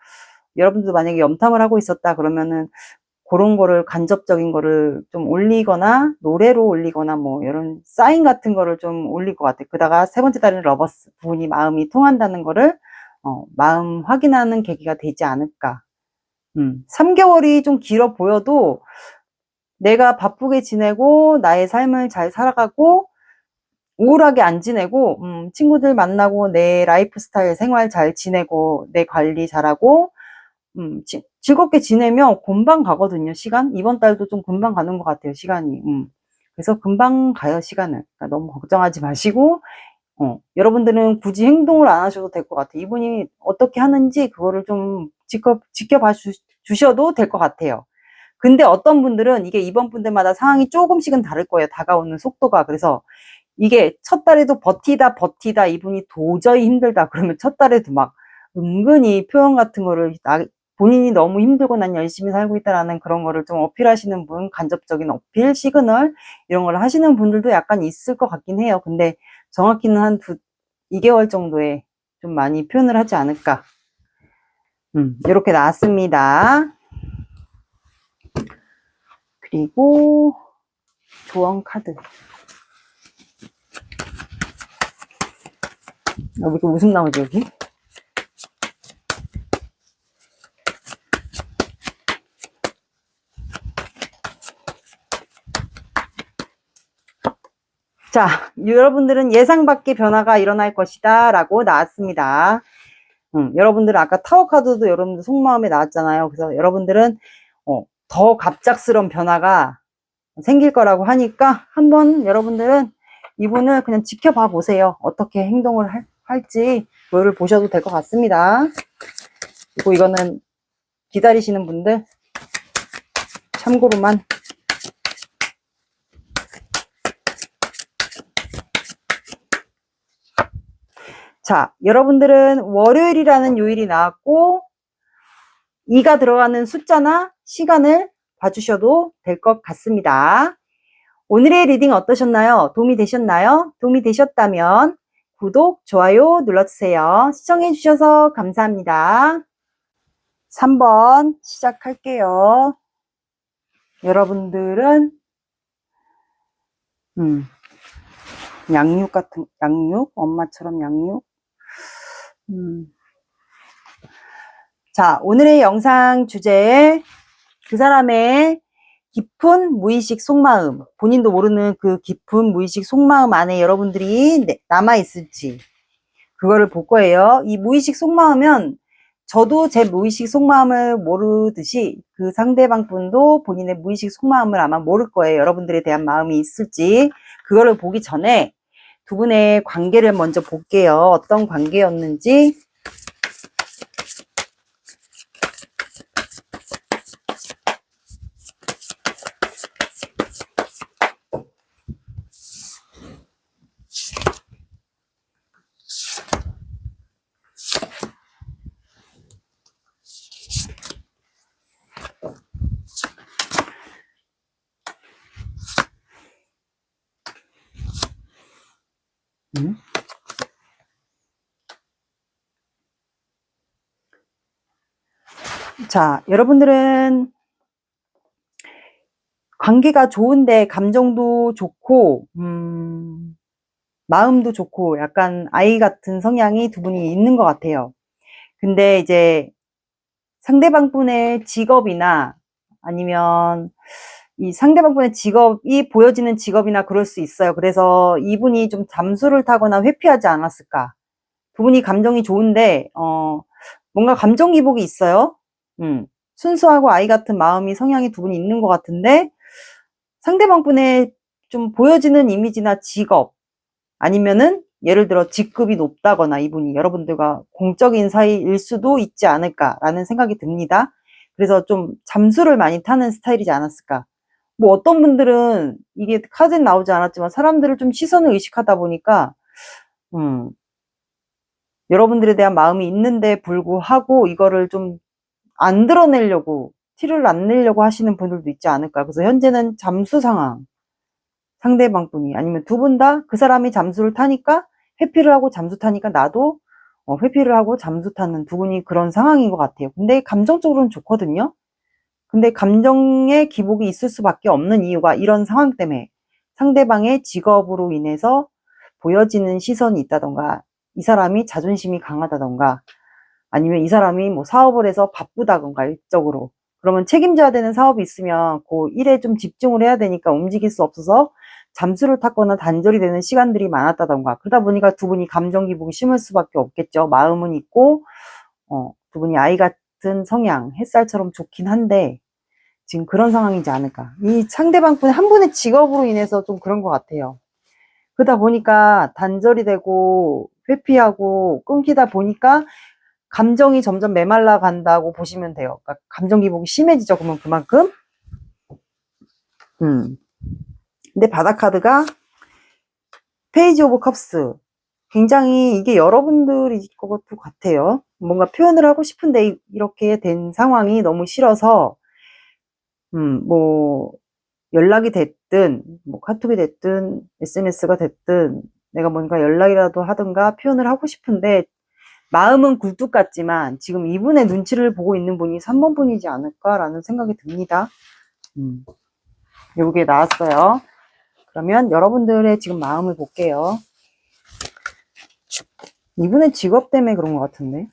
여러분들도 만약에 염탐을 하고 있었다 그러면은 그런 거를 간접적인 거를 좀 올리거나 노래로 올리거나 뭐 이런 사인 같은 거를 좀 올릴 것 같아요. 그다가 세 번째 달에는 러버스, 두 분이 마음이 통한다는 거를 마음 확인하는 계기가 되지 않을까. 3개월이 좀 길어 보여도 내가 바쁘게 지내고 나의 삶을 잘 살아가고 우울하게 안 지내고 친구들 만나고 내 라이프 스타일 생활 잘 지내고 내 관리 잘하고 즐겁게 지내면 금방 가거든요, 시간. 이번 달도 좀 금방 가는 것 같아요, 시간이. 그래서 금방 가요, 시간은. 그러니까 너무 걱정하지 마시고, 여러분들은 굳이 행동을 안 하셔도 될 것 같아요. 이분이 어떻게 하는지 그거를 좀 지켜봐 주셔도 될 것 같아요. 근데 어떤 분들은 이게 이번 분들마다 상황이 조금씩은 다를 거예요, 다가오는 속도가. 그래서 이게 첫 달에도 버티다 이분이 도저히 힘들다 그러면 첫 달에도 막 은근히 표현 같은 거를 본인이 너무 힘들고 난 열심히 살고 있다라는 그런 거를 좀 어필하시는 분, 간접적인 어필, 시그널 이런 걸 하시는 분들도 약간 있을 것 같긴 해요. 근데 정확히는 한 2개월 정도에 좀 많이 표현을 하지 않을까. 이렇게 나왔습니다. 그리고 조언 카드. 왜 이렇게 웃음 나오지 여기? 자, 여러분들은 예상 밖의 변화가 일어날 것이다 라고 나왔습니다. 여러분들은 아까 타워 카드도 여러분들 속마음에 나왔잖아요. 그래서 여러분들은 더 갑작스러운 변화가 생길 거라고 하니까 한번 여러분들은 이분을 그냥 지켜봐 보세요. 어떻게 행동을 할지 그거를 보셔도 될 것 같습니다. 그리고 이거는 기다리시는 분들 참고로만. 자, 여러분들은 월요일이라는 요일이 나왔고 2가 들어가는 숫자나 시간을 봐주셔도 될 것 같습니다. 오늘의 리딩 어떠셨나요? 도움이 되셨나요? 도움이 되셨다면 구독, 좋아요 눌러주세요. 시청해주셔서 감사합니다. 3번 시작할게요. 여러분들은 양육 같은, 양육? 엄마처럼 양육? 자, 오늘의 영상 주제, 그 사람의 깊은 무의식 속마음, 본인도 모르는 그 깊은 무의식 속마음 안에 여러분들이 남아있을지 그거를 볼 거예요. 이 무의식 속마음은 저도 제 무의식 속마음을 모르듯이 그 상대방 분도 본인의 무의식 속마음을 아마 모를 거예요. 여러분들에 대한 마음이 있을지. 그거를 보기 전에 두 분의 관계를 먼저 볼게요. 어떤 관계였는지. 자, 여러분들은 관계가 좋은데 감정도 좋고 마음도 좋고 약간 아이 같은 성향이 두 분이 있는 것 같아요. 근데 이제 상대방 분의 직업이나 아니면 이 상대방 분의 직업이 보여지는 직업이나 그럴 수 있어요. 그래서 이분이 좀 잠수를 타거나 회피하지 않았을까. 두 분이 감정이 좋은데 뭔가 감정 기복이 있어요. 순수하고 아이 같은 마음이 성향이 두 분이 있는 것 같은데 상대방 분의 좀 보여지는 이미지나 직업 아니면은 예를 들어 직급이 높다거나 이분이 여러분들과 공적인 사이일 수도 있지 않을까라는 생각이 듭니다. 그래서 좀 잠수를 많이 타는 스타일이지 않았을까. 뭐 어떤 분들은 이게 카드에 나오지 않았지만 사람들을 좀 시선을 의식하다 보니까 여러분들에 대한 마음이 있는데 불구하고 이거를 좀 안 드러내려고 티를 안 내려고 하시는 분들도 있지 않을까. 그래서 현재는 잠수 상황. 상대방 분이 아니면 두 분 다 그 사람이 잠수를 타니까 회피를 하고 잠수 타니까 나도 회피를 하고 잠수 타는 두 분이 그런 상황인 것 같아요. 근데 감정적으로는 좋거든요. 근데 감정의 기복이 있을 수밖에 없는 이유가 이런 상황 때문에 상대방의 직업으로 인해서 보여지는 시선이 있다던가 이 사람이 자존심이 강하다던가 아니면 이 사람이 뭐 사업을 해서 바쁘다던가 일적으로 그러면 책임져야 되는 사업이 있으면 그 일에 좀 집중을 해야 되니까 움직일 수 없어서 잠수를 탔거나 단절이 되는 시간들이 많았다던가 그러다 보니까 두 분이 감정 기복이 심할 수밖에 없겠죠. 마음은 있고 두 분이 아이 같은 성향 햇살처럼 좋긴 한데 지금 그런 상황이지 않을까. 이 상대방 분의 한 분의 직업으로 인해서 좀 그런 것 같아요. 그러다 보니까 단절이 되고 회피하고 끊기다 보니까 감정이 점점 메말라 간다고 보시면 돼요. 그러니까 감정 기복이 심해지죠. 그러면 그만큼. 근데 바다 카드가 페이지 오브 컵스. 굉장히 이게 여러분들일 것 같아요. 뭔가 표현을 하고 싶은데 이렇게 된 상황이 너무 싫어서 뭐 연락이 됐든 뭐 카톡이 됐든 SNS가 됐든 내가 뭔가 연락이라도 하든가 표현을 하고 싶은데 마음은 굴뚝 같지만 지금 이분의 눈치를 보고 있는 분이 3번 분이지 않을까라는 생각이 듭니다. 요게 나왔어요. 그러면 여러분들의 지금 마음을 볼게요. 이분의 직업 때문에 그런 것 같은데.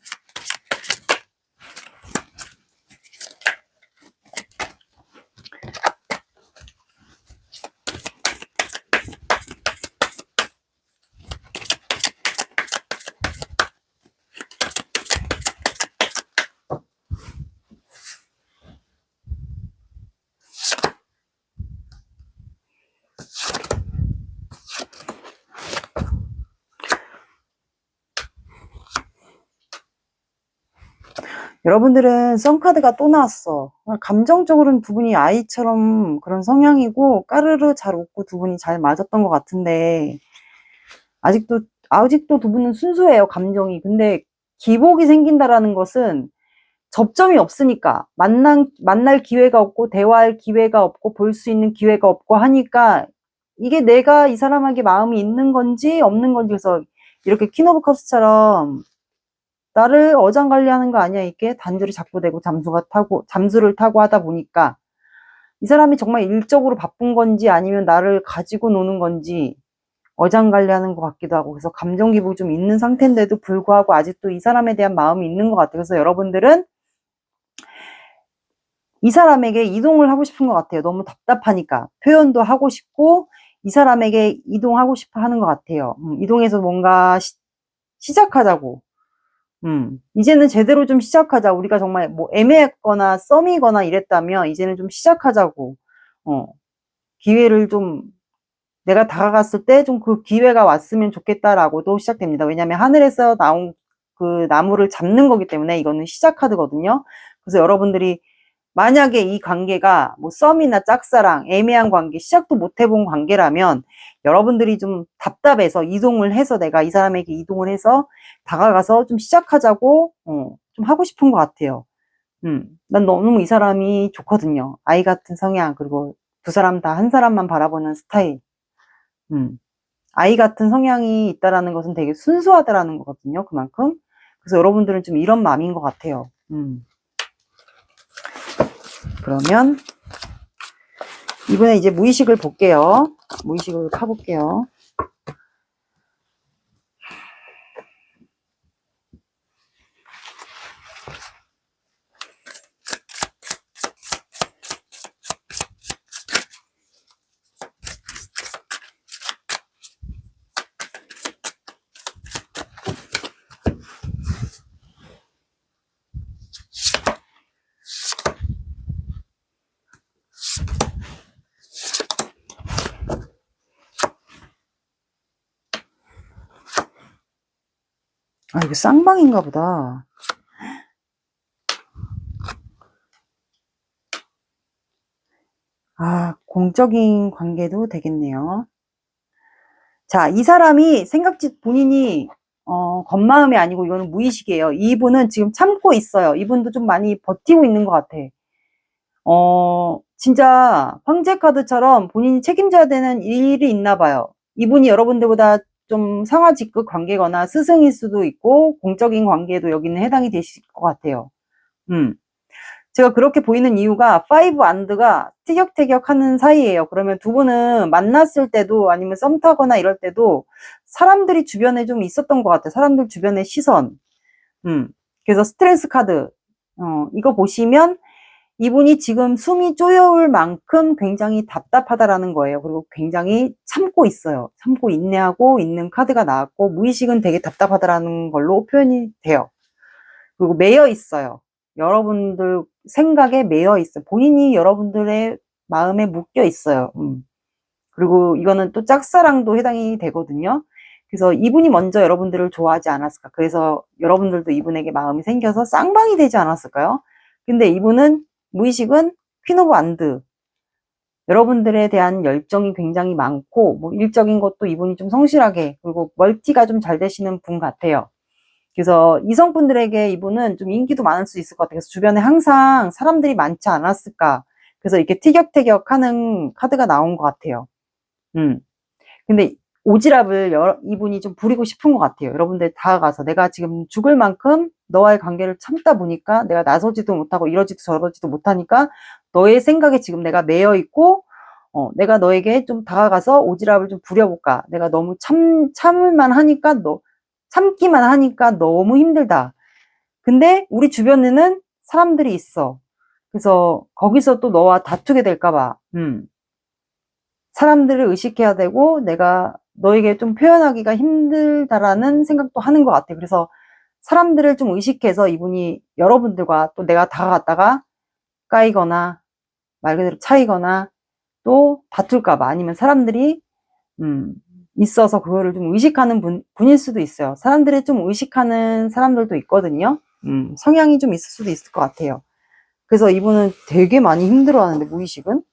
여러분들은 썬카드가 또 나왔어. 감정적으로는 두 분이 아이처럼 그런 성향이고 까르르 잘 웃고 두 분이 잘 맞았던 것 같은데 아직도 두 분은 순수해요, 감정이. 근데 기복이 생긴다라는 것은 접점이 없으니까 만날 기회가 없고 대화할 기회가 없고 볼 수 있는 기회가 없고 하니까 이게 내가 이 사람에게 마음이 있는 건지 없는 건지 그래서 이렇게 퀸 오브 컵스처럼 나를 어장관리하는 거 아니야 이게 단절이 자꾸 되고 잠수를 타고 하다 보니까 이 사람이 정말 일적으로 바쁜 건지 아니면 나를 가지고 노는 건지 어장관리하는 것 같기도 하고 그래서 감정 기복이 좀 있는 상태인데도 불구하고 아직도 이 사람에 대한 마음이 있는 것 같아요. 그래서 여러분들은 이 사람에게 이동을 하고 싶은 것 같아요. 너무 답답하니까 표현도 하고 싶고 이 사람에게 이동하고 싶어 하는 것 같아요. 이동해서 뭔가 시작하자고 이제는 제대로 좀 시작하자. 우리가 정말 뭐 애매했거나 썸이거나 이랬다면 이제는 좀 시작하자고. 기회를 좀 내가 다가갔을 때 좀 그 기회가 왔으면 좋겠다라고도 시작됩니다. 왜냐하면 하늘에서 나온 그 나무를 잡는 거기 때문에 이거는 시작 카드거든요. 그래서 여러분들이 만약에 이 관계가 뭐 썸이나 짝사랑, 애매한 관계, 시작도 못 해본 관계라면 여러분들이 좀 답답해서 이동을 해서 내가 이 사람에게 이동을 해서 다가가서 좀 시작하자고 좀 하고 싶은 것 같아요. 난 너무 이 사람이 좋거든요. 아이 같은 성향 그리고 두 사람 다 한 사람만 바라보는 스타일. 아이 같은 성향이 있다라는 것은 되게 순수하다라는 거거든요. 그만큼. 그래서 여러분들은 좀 이런 마음인 것 같아요. 그러면 이번에 이제 무의식을 볼게요. 무의식을 파볼게요. 아, 이거 쌍방인가 보다. 아, 공적인 관계도 되겠네요. 자, 이 사람이 본인이 겉마음이 아니고 이거는 무의식이에요. 이분은 지금 참고 있어요. 이분도 좀 많이 버티고 있는 것 같아. 진짜 황제 카드처럼 본인이 책임져야 되는 일이 있나 봐요. 이분이 여러분들보다 좀 상하직급 관계거나 스승일 수도 있고 공적인 관계에도 여기는 해당이 되실 것 같아요. 제가 그렇게 보이는 이유가 5 and가 티격태격 하는 사이예요. 그러면 두 분은 만났을 때도 아니면 썸 타거나 이럴 때도 사람들이 주변에 좀 있었던 것 같아요. 사람들 주변의 시선. 그래서 스트레스 카드. 이거 보시면 이분이 지금 숨이 쪼여올 만큼 굉장히 답답하다라는 거예요. 그리고 굉장히 참고 있어요. 참고 인내하고 있는 카드가 나왔고 무의식은 되게 답답하다라는 걸로 표현이 돼요. 그리고 매여 있어요. 여러분들 생각에 매여 있어요. 본인이 여러분들의 마음에 묶여 있어요. 그리고 이거는 또 짝사랑도 해당이 되거든요. 그래서 이분이 먼저 여러분들을 좋아하지 않았을까. 그래서 여러분들도 이분에게 마음이 생겨서 쌍방이 되지 않았을까요? 근데 이분은 무의식은 퀸 오브 안드. 여러분들에 대한 열정이 굉장히 많고 뭐 일적인 것도 이분이 좀 성실하게 그리고 멀티가 좀 잘 되시는 분 같아요. 그래서 이성분들에게 이분은 좀 인기도 많을 수 있을 것 같아요. 그래서 주변에 항상 사람들이 많지 않았을까. 그래서 이렇게 티격태격 하는 카드가 나온 것 같아요. 근데 오지랖을 이분이 좀 부리고 싶은 것 같아요. 여러분들 다가가서 내가 지금 죽을 만큼 너와의 관계를 참다 보니까 내가 나서지도 못하고 이러지도 저러지도 못하니까 너의 생각에 지금 내가 매여 있고 내가 너에게 좀 다가가서 오지랖을 좀 부려볼까. 내가 너무 참을만 하니까 참기만 하니까 너무 힘들다. 근데 우리 주변에는 사람들이 있어. 그래서 거기서 또 너와 다투게 될까봐 사람들을 의식해야 되고 내가 너에게 좀 표현하기가 힘들다라는 생각도 하는 것 같아요. 그래서 사람들을 좀 의식해서 이분이 여러분들과 또 내가 다가갔다가 까이거나 말 그대로 차이거나 또 다툴까봐 아니면 사람들이 있어서 그거를 좀 의식하는 분일 수도 있어요. 사람들이 좀 의식하는 사람들도 있거든요. 성향이 좀 있을 수도 있을 것 같아요. 그래서 이분은 되게 많이 힘들어하는데 무의식은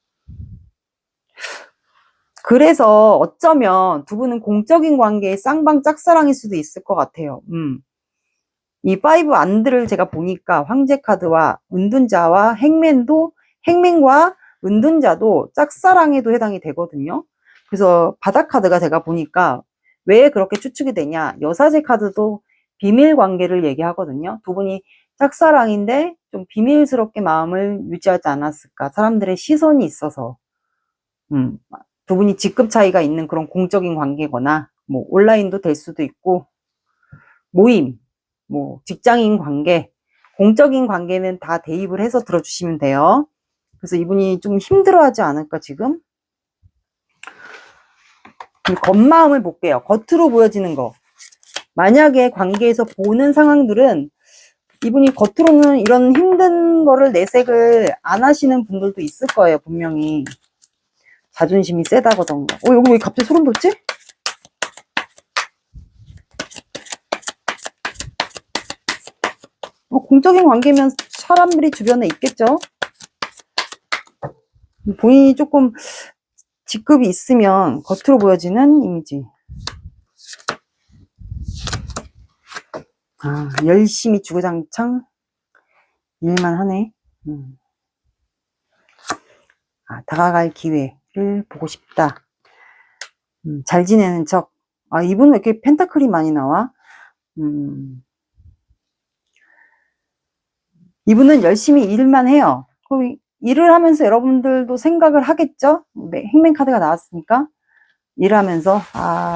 그래서 어쩌면 두 분은 공적인 관계의 쌍방 짝사랑일 수도 있을 것 같아요. 이 5 안드를 제가 보니까 황제 카드와 은둔자와 행맨과 은둔자도 짝사랑에도 해당이 되거든요. 그래서 바닥 카드가 제가 보니까 왜 그렇게 추측이 되냐. 여사제 카드도 비밀 관계를 얘기하거든요. 두 분이 짝사랑인데 좀 비밀스럽게 마음을 유지하지 않았을까. 사람들의 시선이 있어서. 두 분이 직급 차이가 있는 그런 공적인 관계거나 뭐 온라인도 될 수도 있고 모임, 뭐 직장인 관계, 공적인 관계는 다 대입을 해서 들어주시면 돼요. 그래서 이분이 좀 힘들어하지 않을까 지금? 겉마음을 볼게요. 겉으로 보여지는 거. 만약에 관계에서 보는 상황들은 이분이 겉으로는 이런 힘든 거를 내색을 안 하시는 분들도 있을 거예요. 분명히. 자존심이 세다거든요. 여기 왜 갑자기 소름 돋지? 공적인 관계면 사람들이 주변에 있겠죠? 본인이 조금 직급이 있으면 겉으로 보여지는 이미지. 열심히 주구장창 일만 하네. 다가갈 기회를 보고 싶다. 잘 지내는 척. 이분은 왜 이렇게 펜타클이 많이 나와? 이분은 열심히 일만 해요. 일을 하면서 여러분들도 생각을 하겠죠? 네, 행맨 카드가 나왔으니까. 일하면서,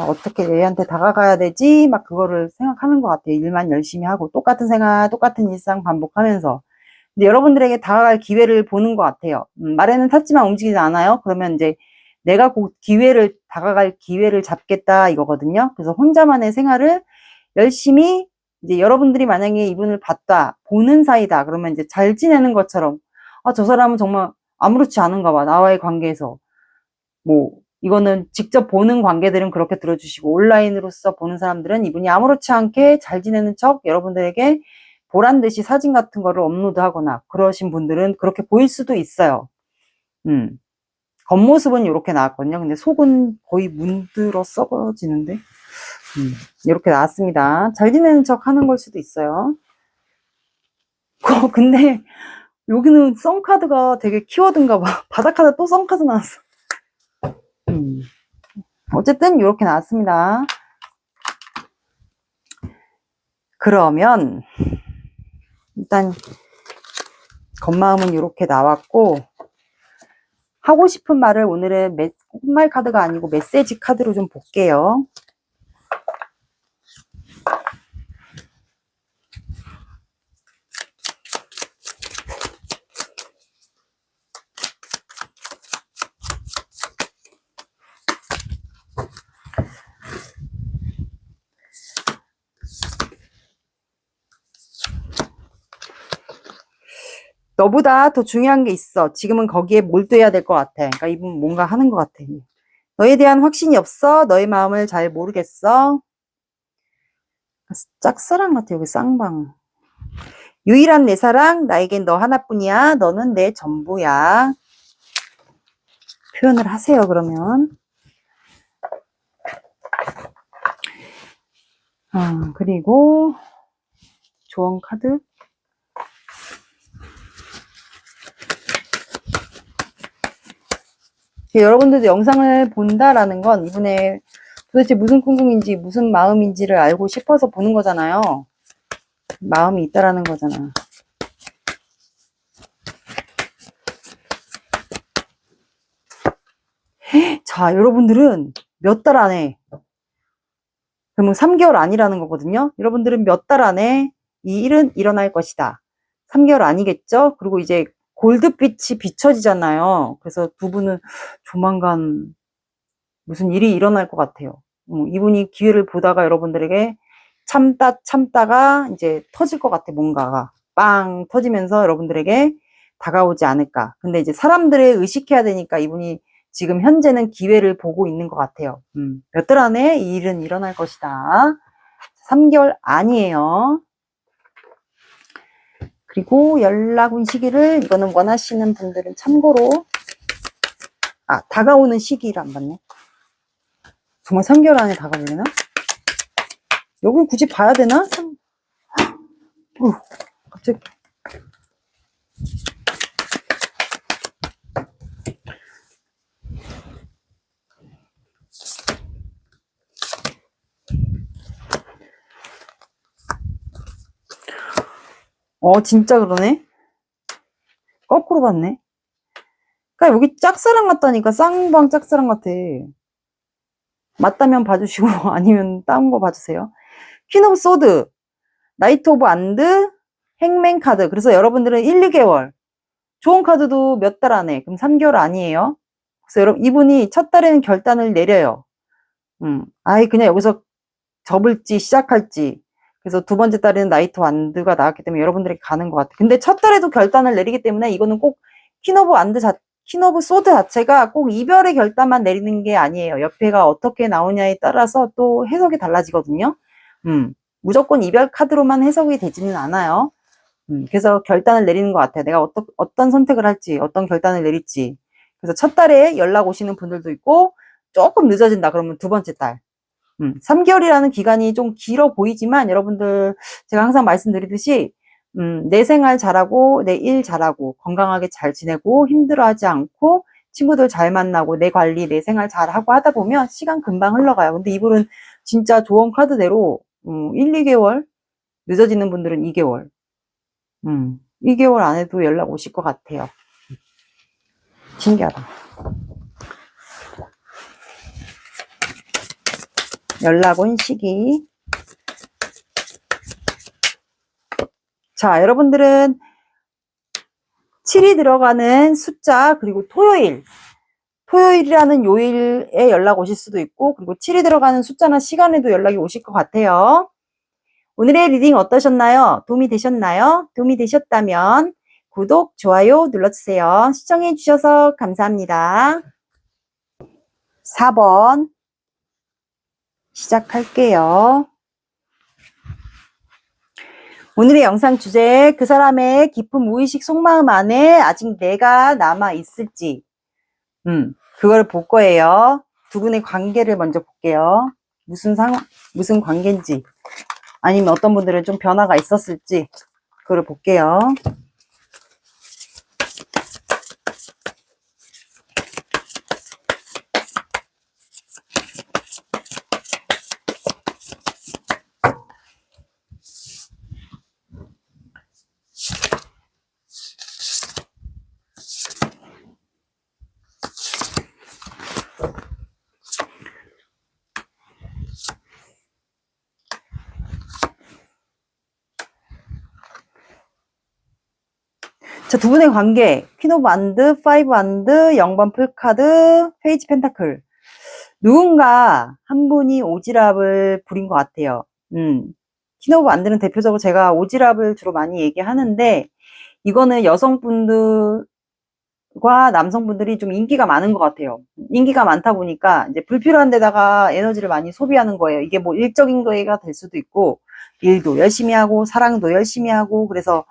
어떻게 얘한테 다가가야 되지? 막 그거를 생각하는 것 같아요. 일만 열심히 하고, 똑같은 생활, 똑같은 일상 반복하면서. 근데 여러분들에게 다가갈 기회를 보는 것 같아요. 말에는 탔지만 움직이지 않아요? 그러면 이제 내가 곧 다가갈 기회를 잡겠다 이거거든요. 그래서 혼자만의 생활을 열심히 이제 여러분들이 만약에 이분을 보는 사이다. 그러면 이제 잘 지내는 것처럼, 저 사람은 정말 아무렇지 않은가 봐. 나와의 관계에서. 이거는 직접 보는 관계들은 그렇게 들어주시고, 온라인으로서 보는 사람들은 이분이 아무렇지 않게 잘 지내는 척 여러분들에게 보란 듯이 사진 같은 거를 업로드하거나 그러신 분들은 그렇게 보일 수도 있어요. 겉모습은 이렇게 나왔거든요. 근데 속은 거의 문드러 썩어지는데 이렇게 나왔습니다. 잘 지내는 척 하는 걸 수도 있어요. 근데 여기는 썬카드가 되게 키워드인가 봐. 바닥카드 또 썬카드 나왔어. 어쨌든 이렇게 나왔습니다. 그러면 일단 겉마음은 이렇게 나왔고, 하고 싶은 말을 오늘은 콧말 카드가 아니고 메시지 카드로 좀 볼게요. 너보다 더 중요한 게 있어. 지금은 거기에 몰두해야 될 것 같아. 그러니까 이분 뭔가 하는 것 같아. 너에 대한 확신이 없어. 너의 마음을 잘 모르겠어. 짝사랑 같아. 여기 쌍방. 유일한 내 사랑. 나에겐 너 하나뿐이야. 너는 내 전부야. 표현을 하세요. 그러면. 그리고 조언 카드. 여러분들도 영상을 본다라는 건 이분의 도대체 무슨 꿍꿍인지 무슨 마음인지를 알고 싶어서 보는 거잖아요. 마음이 있다라는 거잖아. 자, 여러분들은 몇 달 안에, 그러면 3개월 아니라는 거거든요. 여러분들은 몇 달 안에 이 일은 일어날 것이다. 3개월 아니겠죠? 그리고 이제 골드빛이 비춰지잖아요. 그래서 두 분은 조만간 무슨 일이 일어날 것 같아요. 이분이 기회를 보다가 여러분들에게 참다가 이제 터질 것 같아. 뭔가가 빵 터지면서 여러분들에게 다가오지 않을까. 근데 이제 사람들을 의식해야 되니까 이분이 지금 현재는 기회를 보고 있는 것 같아요. 몇 달 안에 이 일은 일어날 것이다. 3개월 아니에요. 그리고 연락 온 시기를, 이거는 원하시는 분들은 참고로, 다가오는 시기를 안 봤네. 정말 3개월 안에 다가오려나? 여기 굳이 봐야 되나? 갑자기. 진짜 그러네? 거꾸로 봤네? 그러니까 여기 짝사랑 같다니까. 쌍방 짝사랑 같아. 맞다면 봐주시고 아니면 다른 거 봐주세요. 퀸 오브 소드, 나이트 오브 안드, 행맨 카드. 그래서 여러분들은 1, 2개월. 좋은 카드도 몇 달 안에. 그럼 3개월 아니에요. 그래서 여러분, 이분이 첫 달에는 결단을 내려요. 그냥 여기서 접을지 시작할지. 그래서 두 번째 달에는 나이트 안드가 나왔기 때문에 여러분들에게 가는 것 같아요. 근데 첫 달에도 결단을 내리기 때문에 이거는 꼭 퀸 오브 소드 자체가 꼭 이별의 결단만 내리는 게 아니에요. 옆에가 어떻게 나오냐에 따라서 또 해석이 달라지거든요. 무조건 이별 카드로만 해석이 되지는 않아요. 그래서 결단을 내리는 것 같아요. 내가 어떤 선택을 할지, 어떤 결단을 내릴지. 그래서 첫 달에 연락 오시는 분들도 있고, 조금 늦어진다 그러면 두 번째 달. 3개월이라는 기간이 좀 길어 보이지만 여러분들, 제가 항상 말씀드리듯이 내 생활 잘하고 내 일 잘하고 건강하게 잘 지내고 힘들어하지 않고 친구들 잘 만나고 내 관리 내 생활 잘하고 하다 보면 시간 금방 흘러가요. 근데 이분은 진짜 조언 카드대로 1, 2개월, 늦어지는 분들은 2개월, 2개월 안에도 연락 오실 것 같아요. 신기하다. 연락 온 시기. 자, 여러분들은 7이 들어가는 숫자, 그리고 토요일이라는 요일에 연락 오실 수도 있고, 그리고 7이 들어가는 숫자나 시간에도 연락이 오실 것 같아요. 오늘의 리딩 어떠셨나요? 도움이 되셨나요? 도움이 되셨다면 구독, 좋아요 눌러주세요. 시청해 주셔서 감사합니다. 4번 시작할게요. 오늘의 영상 주제, 그 사람의 깊은 무의식 속마음 안에 아직 내가 남아 있을지, 그걸 볼 거예요. 두 분의 관계를 먼저 볼게요. 무슨 관계인지, 아니면 어떤 분들은 좀 변화가 있었을지, 그걸 볼게요. 두 분의 관계, 퀸 오브 안드, 파이브 안드, 0번 풀카드, 페이지 펜타클. 누군가 한 분이 오지랖을 부린 것 같아요. 퀸 오브 안드는 대표적으로 제가 오지랖을 주로 많이 얘기하는데, 이거는 여성분들과 남성분들이 좀 인기가 많은 것 같아요. 인기가 많다 보니까 이제 불필요한 데다가 에너지를 많이 소비하는 거예요. 이게 뭐 일적인 거가 될 수도 있고, 일도 열심히 하고, 사랑도 열심히 하고, 그래서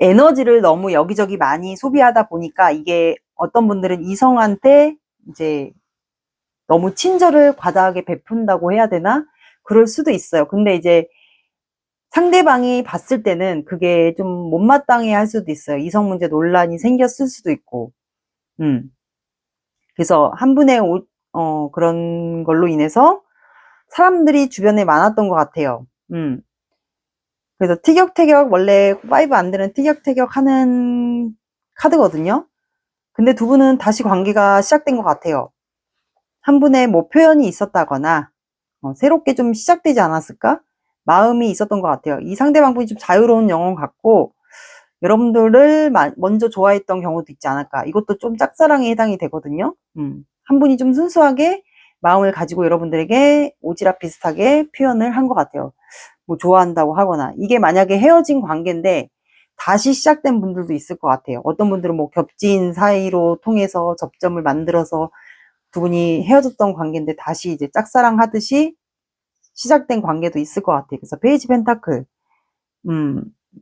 에너지를 너무 여기저기 많이 소비하다 보니까 이게 어떤 분들은 이성한테 이제 너무 친절을 과다하게 베푼다고 해야 되나? 그럴 수도 있어요. 근데 이제 상대방이 봤을 때는 그게 좀 못마땅해 할 수도 있어요. 이성 문제 논란이 생겼을 수도 있고. 그래서 한 분의 그런 걸로 인해서 사람들이 주변에 많았던 것 같아요. 그래서 티격태격, 원래 5 안 되는 티격태격 하는 카드거든요. 근데 두 분은 다시 관계가 시작된 것 같아요. 한 분의 뭐 표현이 있었다거나, 새롭게 좀 시작되지 않았을까? 마음이 있었던 것 같아요. 이 상대방 분이 좀 자유로운 영혼 같고, 여러분들을 먼저 좋아했던 경우도 있지 않을까. 이것도 좀 짝사랑에 해당이 되거든요. 한 분이 좀 순수하게 마음을 가지고 여러분들에게 오지랖 비슷하게 표현을 한 것 같아요. 뭐 좋아한다고 하거나. 이게 만약에 헤어진 관계인데 다시 시작된 분들도 있을 것 같아요. 어떤 분들은 뭐 겹친 사이로 통해서 접점을 만들어서 두 분이 헤어졌던 관계인데 다시 이제 짝사랑 하듯이 시작된 관계도 있을 것 같아요. 그래서 페이지 펜타클.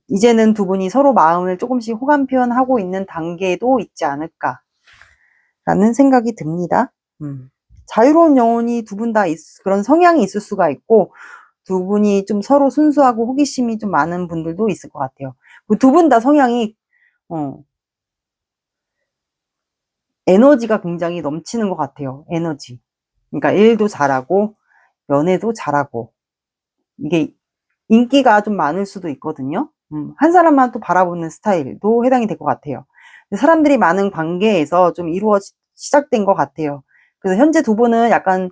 이제는 두 분이 서로 마음을 조금씩 호감 표현하고 있는 단계도 있지 않을까 라는 생각이 듭니다. 자유로운 영혼이 두 분 다 그런 성향이 있을 수가 있고, 두 분이 좀 서로 순수하고 호기심이 좀 많은 분들도 있을 것 같아요. 두 분 다 성향이 에너지가 굉장히 넘치는 것 같아요. 에너지. 그러니까 일도 잘하고 연애도 잘하고, 이게 인기가 좀 많을 수도 있거든요. 한 사람만 또 바라보는 스타일도 해당이 될 것 같아요. 사람들이 많은 관계에서 좀 시작된 것 같아요. 그래서 현재 두 분은 약간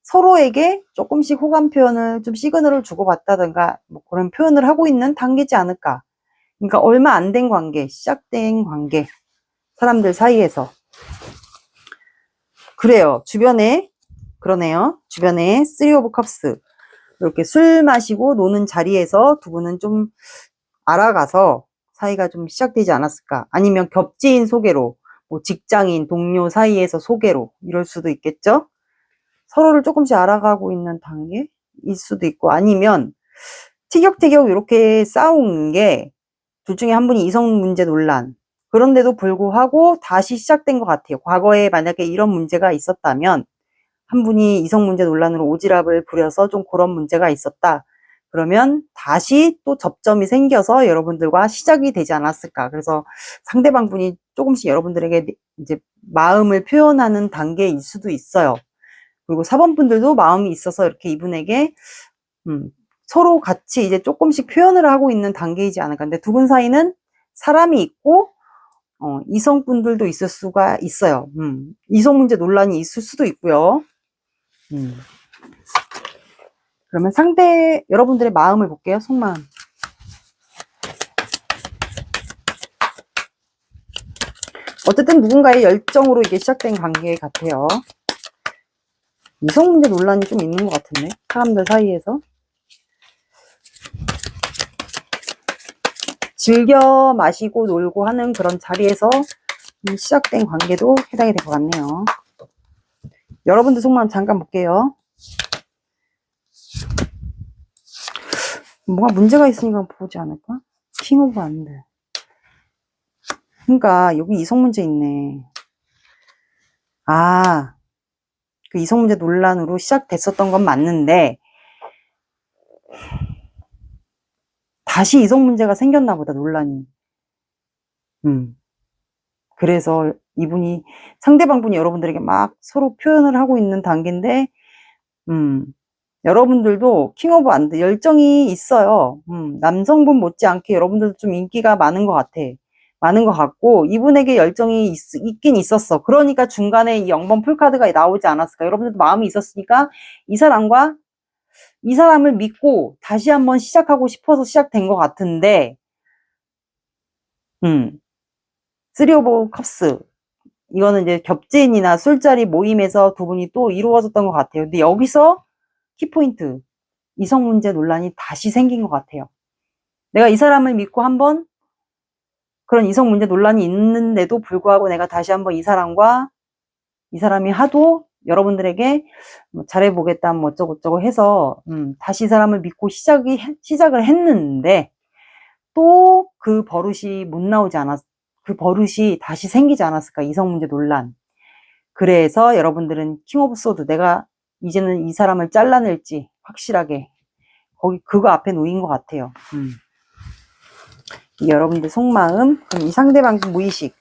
서로에게 조금씩 호감 표현을, 좀 시그널을 주고받다든가 뭐 그런 표현을 하고 있는 단계지 않을까. 그러니까 얼마 안 된 관계, 시작된 관계, 사람들 사이에서. 그래요. 주변에, 그러네요. 주변에 3 오브 컵스. 이렇게 술 마시고 노는 자리에서 두 분은 좀 알아가서 사이가 좀 시작되지 않았을까. 아니면 겹지인 소개로, 뭐 직장인, 동료 사이에서 소개로, 이럴 수도 있겠죠. 서로를 조금씩 알아가고 있는 단계일 수도 있고, 아니면 티격태격 이렇게 싸운 게 둘 중에 한 분이 이성 문제 논란, 그런데도 불구하고 다시 시작된 것 같아요. 과거에 만약에 이런 문제가 있었다면 한 분이 이성 문제 논란으로 오지랖을 부려서 좀 그런 문제가 있었다. 그러면 다시 또 접점이 생겨서 여러분들과 시작이 되지 않았을까. 그래서 상대방 분이 조금씩 여러분들에게 이제 마음을 표현하는 단계일 수도 있어요. 그리고 4번 분들도 마음이 있어서 이렇게 이분에게 서로 같이 이제 조금씩 표현을 하고 있는 단계이지 않을까. 근데 두 분 사이는 사람이 있고 이성분들도 있을 수가 있어요. 이성 문제 논란이 있을 수도 있고요. 그러면 여러분들의 마음을 볼게요. 속마음. 어쨌든 누군가의 열정으로 이게 시작된 관계 같아요. 이성 문제 논란이 좀 있는 것 같은데, 사람들 사이에서. 즐겨 마시고 놀고 하는 그런 자리에서 시작된 관계도 해당이 될 것 같네요. 여러분들 속마음 잠깐 볼게요. 뭐가 문제가 있으니까 보지 않을까? 킹 오브 안드. 그러니까 여기 이성 문제 있네. 아, 그 이성 문제 논란으로 시작됐었던 건 맞는데 다시 이성 문제가 생겼나 보다, 논란이. 그래서 이분이, 상대방 분이 여러분들에게 막 서로 표현을 하고 있는 단계인데, 여러분들도 킹 오브 안드 열정이 있어요. 남성분 못지않게 여러분들도 좀 인기가 많은 것 같아. 많은 것 같고, 이분에게 열정이 있긴 있었어. 그러니까 중간에 이 0번 풀카드가 나오지 않았을까. 여러분들도 마음이 있었으니까 이 사람을 믿고 다시 한번 시작하고 싶어서 시작된 것 같은데, 쓰리 오브 컵스. 이거는 이제 겹지인이나 술자리 모임에서 두 분이 또 이루어졌던 것 같아요. 근데 여기서 키포인트. 이성 문제 논란이 다시 생긴 것 같아요. 내가 이 사람을 믿고 한번 그런 이성 문제 논란이 있는데도 불구하고 내가 다시 한번 이 사람이 하도 여러분들에게 뭐 잘해보겠다, 뭐 어쩌고저쩌고 해서, 다시 이 사람을 믿고 시작을 했는데, 또 그 버릇이 못 나오지 그 버릇이 다시 생기지 않았을까, 이성 문제 논란. 그래서 여러분들은 킹 오브 소드, 내가 이제는 이 사람을 잘라낼지, 확실하게, 그거 앞에 놓인 것 같아요. 여러분들 속마음, 그럼 이 상대방 무의식.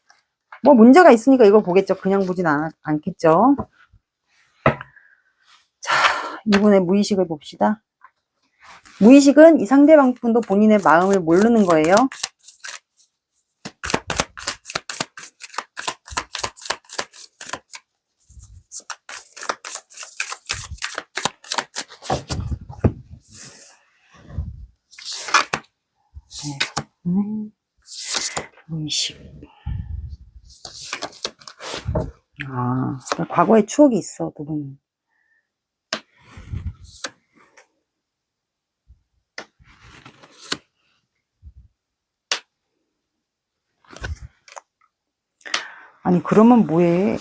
뭐 문제가 있으니까 이걸 보겠죠. 그냥 보진 않겠죠. 자, 이분의 무의식을 봅시다. 무의식은 이 상대방 분도 본인의 마음을 모르는 거예요. 무의식. 과거에 추억이 있어, 두 분은. 아니, 그러면 뭐해?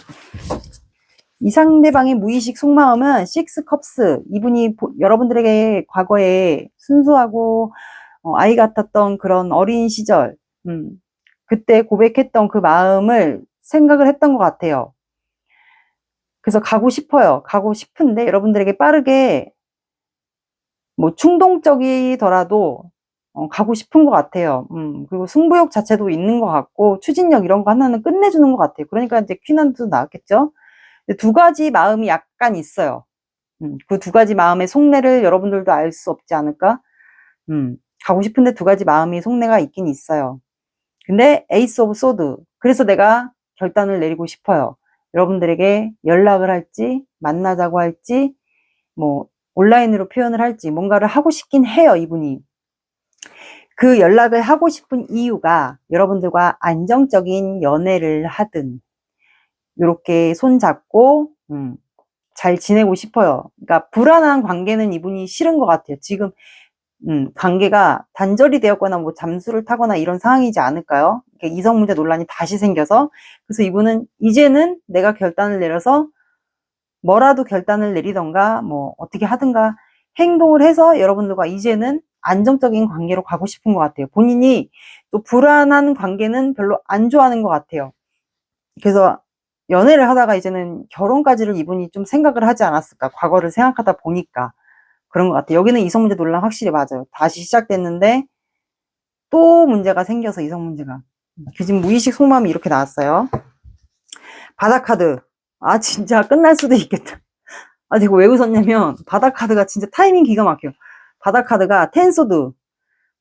이 상대방의 무의식 속마음은 식스 컵스. 이분이 여러분들에게 과거에 순수하고 아이 같았던 그런 어린 시절, 그때 고백했던 그 마음을 생각을 했던 것 같아요. 그래서 가고 싶어요. 가고 싶은데 여러분들에게 빠르게 뭐 충동적이더라도 가고 싶은 것 같아요. 그리고 승부욕 자체도 있는 것 같고 추진력 이런 거 하나는 끝내주는 것 같아요. 그러니까 이제 퀸한테도 나왔겠죠. 두 가지 마음이 약간 있어요. 그 두 가지 마음의 속내를 여러분들도 알 수 없지 않을까? 가고 싶은데 두 가지 마음이 속내가 있긴 있어요. 근데 에이스 오브 소드. 그래서 내가 결단을 내리고 싶어요. 여러분들에게 연락을 할지 만나자고 할지 뭐 온라인으로 표현을 할지 뭔가를 하고 싶긴 해요. 이분이. 그 연락을 하고 싶은 이유가 여러분들과 안정적인 연애를 하든 이렇게 손잡고 잘 지내고 싶어요. 그러니까 불안한 관계는 이분이 싫은 것 같아요. 지금 관계가 단절이 되었거나 뭐 잠수를 타거나 이런 상황이지 않을까요? 이성 문제 논란이 다시 생겨서. 그래서 이분은 이제는 내가 결단을 내려서 뭐라도 결단을 내리던가 뭐 어떻게 하든가 행동을 해서 여러분들과 이제는 안정적인 관계로 가고 싶은 것 같아요. 본인이 또 불안한 관계는 별로 안 좋아하는 것 같아요. 그래서 연애를 하다가 이제는 결혼까지를 이분이 좀 생각을 하지 않았을까. 과거를 생각하다 보니까 그런 것 같아요. 여기는 이성 문제 논란 확실히 맞아요. 다시 시작됐는데 또 문제가 생겨서 이성 문제가. 지금 무의식 속마음이 이렇게 나왔어요. 바다 카드. 진짜 끝날 수도 있겠다. 이거 왜 웃었냐면 바다 카드가 진짜 타이밍 기가 막혀요. 바다 카드가 텐소드.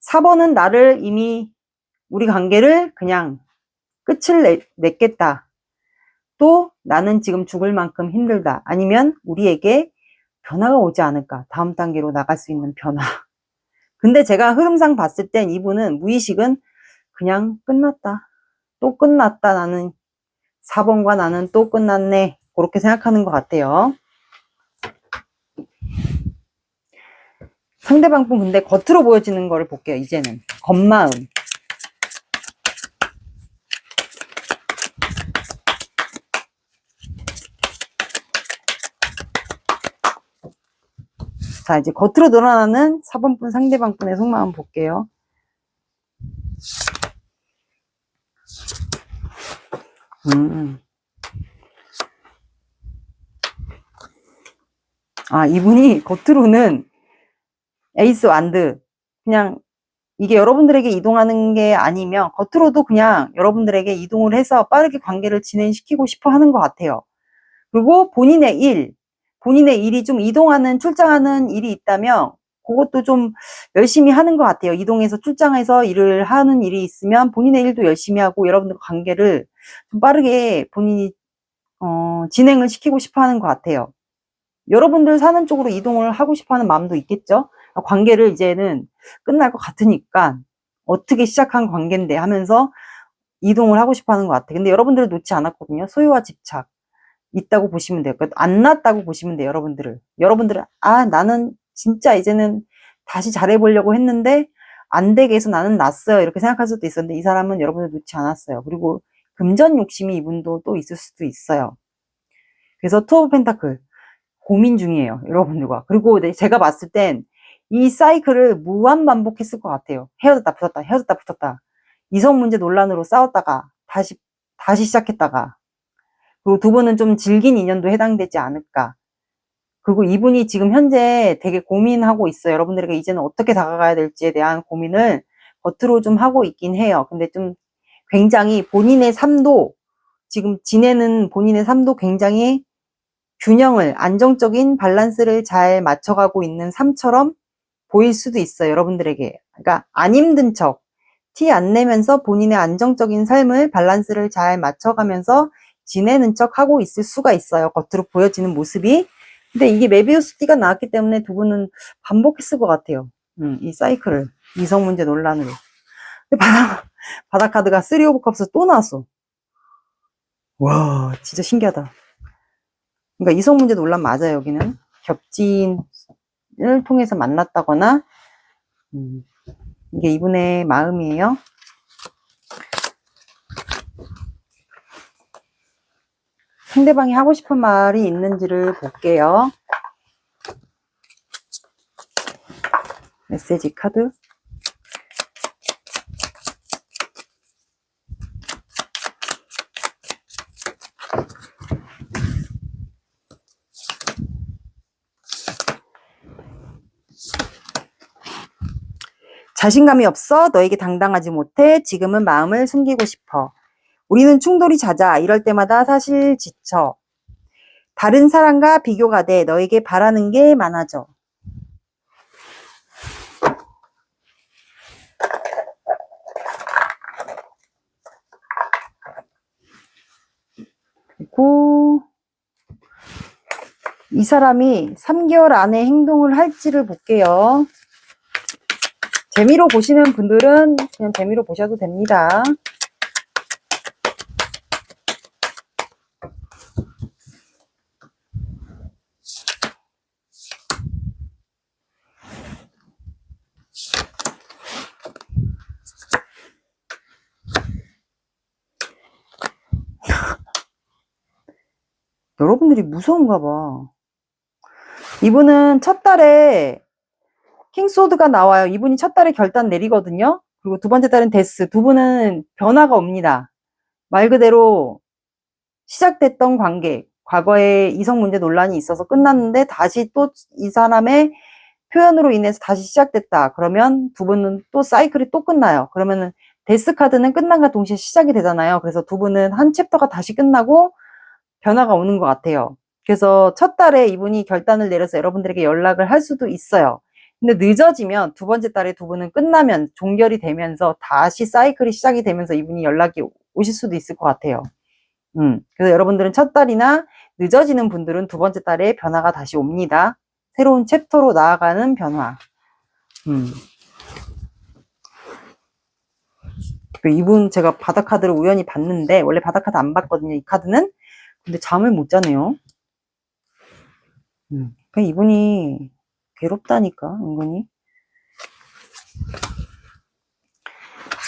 4번은 나를 이미 우리 관계를 그냥 끝을 냈겠다. 또 나는 지금 죽을 만큼 힘들다. 아니면 우리에게 변화가 오지 않을까. 다음 단계로 나갈 수 있는 변화. 근데 제가 흐름상 봤을 땐 이분은 무의식은 그냥 끝났다. 또 끝났다. 나는 4번과 나는 또 끝났네. 그렇게 생각하는 것 같아요. 상대방 분 근데 겉으로 보여지는 거를 볼게요. 이제는 겉마음. 자, 이제 겉으로 드러나는 4번 분 상대방 분의 속마음 볼게요. 이분이 겉으로는 에이스 완드. 그냥 이게 여러분들에게 이동하는 게 아니면 겉으로도 그냥 여러분들에게 이동을 해서 빠르게 관계를 진행시키고 싶어 하는 것 같아요. 그리고 본인의 일이 좀 이동하는, 출장하는 일이 있다면 그것도 좀 열심히 하는 것 같아요. 이동해서 출장해서 일을 하는 일이 있으면 본인의 일도 열심히 하고 여러분들 관계를 좀 빠르게 본인이 진행을 시키고 싶어 하는 것 같아요. 여러분들 사는 쪽으로 이동을 하고 싶어 하는 마음도 있겠죠. 관계를 이제는 끝날 것 같으니까 어떻게 시작한 관계인데 하면서 이동을 하고 싶어 하는 것 같아. 근데 여러분들을 놓지 않았거든요. 소유와 집착 있다고 보시면 돼요. 그러니까 안 났다고 보시면 돼요. 여러분들은 아 나는 진짜 이제는 다시 잘해보려고 했는데 안 되게 해서 나는 났어요. 이렇게 생각할 수도 있었는데 이 사람은 여러분을 놓지 않았어요. 그리고 금전 욕심이 이분도 또 있을 수도 있어요. 그래서 투 오브 펜타클 고민 중이에요. 여러분들과. 그리고 제가 봤을 땐 이 사이클을 무한 반복했을 것 같아요. 헤어졌다 붙었다 헤어졌다 붙었다. 이성 문제 논란으로 싸웠다가 다시 시작했다가, 그리고 두 분은 좀 질긴 인연도 해당되지 않을까. 그리고 이분이 지금 현재 되게 고민하고 있어요. 여러분들에게 이제는 어떻게 다가가야 될지에 대한 고민을 겉으로 좀 하고 있긴 해요. 근데 좀 굉장히 본인의 삶도, 지금 지내는 본인의 삶도 굉장히 균형을, 안정적인 밸런스를 잘 맞춰가고 있는 삶처럼 보일 수도 있어요. 여러분들에게. 그러니까 안 힘든 척, 티 안 내면서 본인의 안정적인 삶을 밸런스를 잘 맞춰가면서 지내는 척 하고 있을 수가 있어요. 겉으로 보여지는 모습이. 근데 이게 메비우스 띠가 나왔기 때문에 두 분은 반복했을 것 같아요. 이 사이클을. 이성 문제 논란으로. 근데 바닥 카드가 3 오브 컵스 또 나왔어. 와, 진짜 신기하다. 그러니까 이성 문제 논란 맞아요, 여기는. 겹친을 통해서 만났다거나, 이게 이분의 마음이에요. 상대방이 하고 싶은 말이 있는지를 볼게요. 메시지 카드. 자신감이 없어. 너에게 당당하지 못해. 지금은 마음을 숨기고 싶어. 우리는 충돌이 잦아. 이럴 때마다 사실 지쳐. 다른 사람과 비교가 돼. 너에게 바라는 게 많아져. 그리고 이 사람이 3개월 안에 행동을 할지를 볼게요. 재미로 보시는 분들은 그냥 재미로 보셔도 됩니다. 여러분들이 무서운가 봐. 이분은 첫 달에 킹소드가 나와요. 이분이 첫 달에 결단 내리거든요. 그리고 두 번째 달은 데스. 두 분은 변화가 옵니다. 말 그대로 시작됐던 관계, 과거에 이성 문제 논란이 있어서 끝났는데 다시 또 이 사람의 표현으로 인해서 다시 시작됐다. 그러면 두 분은 또 사이클이 또 끝나요. 그러면은 데스 카드는 끝난과 동시에 시작이 되잖아요. 그래서 두 분은 한 챕터가 다시 끝나고 변화가 오는 것 같아요. 그래서 첫 달에 이분이 결단을 내려서 여러분들에게 연락을 할 수도 있어요. 근데 늦어지면 두 번째 달에 두 분은 끝나면 종결이 되면서 다시 사이클이 시작이 되면서 이분이 연락이 오실 수도 있을 것 같아요. 그래서 여러분들은 첫 달이나 늦어지는 분들은 두 번째 달에 변화가 다시 옵니다. 새로운 챕터로 나아가는 변화. 이분 제가 바닥 카드를 우연히 봤는데 원래 바닥 카드 안 봤거든요. 이 카드는. 근데 잠을 못 자네요. 그냥 이분이 괴롭다니까 은근히.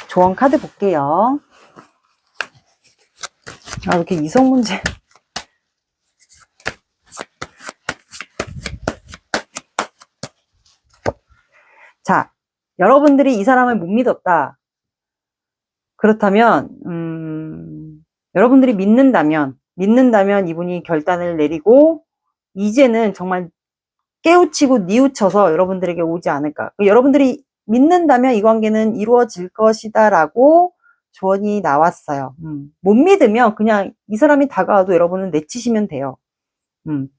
조언 카드 볼게요. 아 이렇게 이성 문제. 자, 여러분들이 이 사람을 못 믿었다. 그렇다면 여러분들이 믿는다면 이분이 결단을 내리고 이제는 정말 깨우치고 뉘우쳐서 여러분들에게 오지 않을까. 여러분들이 믿는다면 이 관계는 이루어질 것이다 라고 조언이 나왔어요. 못 믿으면 그냥 이 사람이 다가와도 여러분은 내치시면 돼요.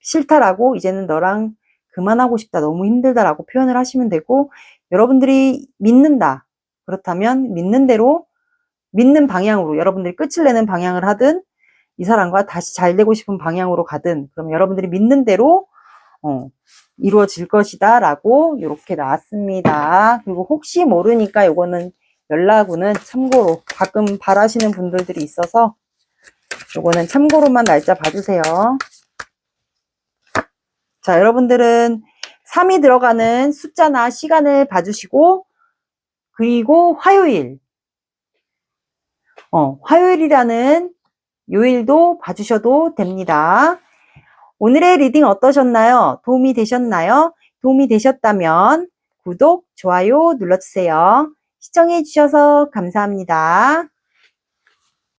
싫다라고 이제는 너랑 그만하고 싶다, 너무 힘들다라고 표현을 하시면 되고, 여러분들이 믿는다. 그렇다면 믿는 대로, 믿는 방향으로 여러분들이 끝을 내는 방향을 하든 이 사람과 다시 잘 되고 싶은 방향으로 가든, 그럼 여러분들이 믿는 대로 이루어질 것이다 라고 이렇게 나왔습니다. 그리고 혹시 모르니까 요거는 연락은 참고로 가끔 바라시는 분들이 있어서 요거는 참고로만 날짜 봐주세요. 자, 여러분들은 3이 들어가는 숫자나 시간을 봐주시고, 그리고 화요일이라는 요일도 봐주셔도 됩니다. 오늘의 리딩 어떠셨나요? 도움이 되셨나요? 도움이 되셨다면 구독, 좋아요 눌러주세요. 시청해주셔서 감사합니다.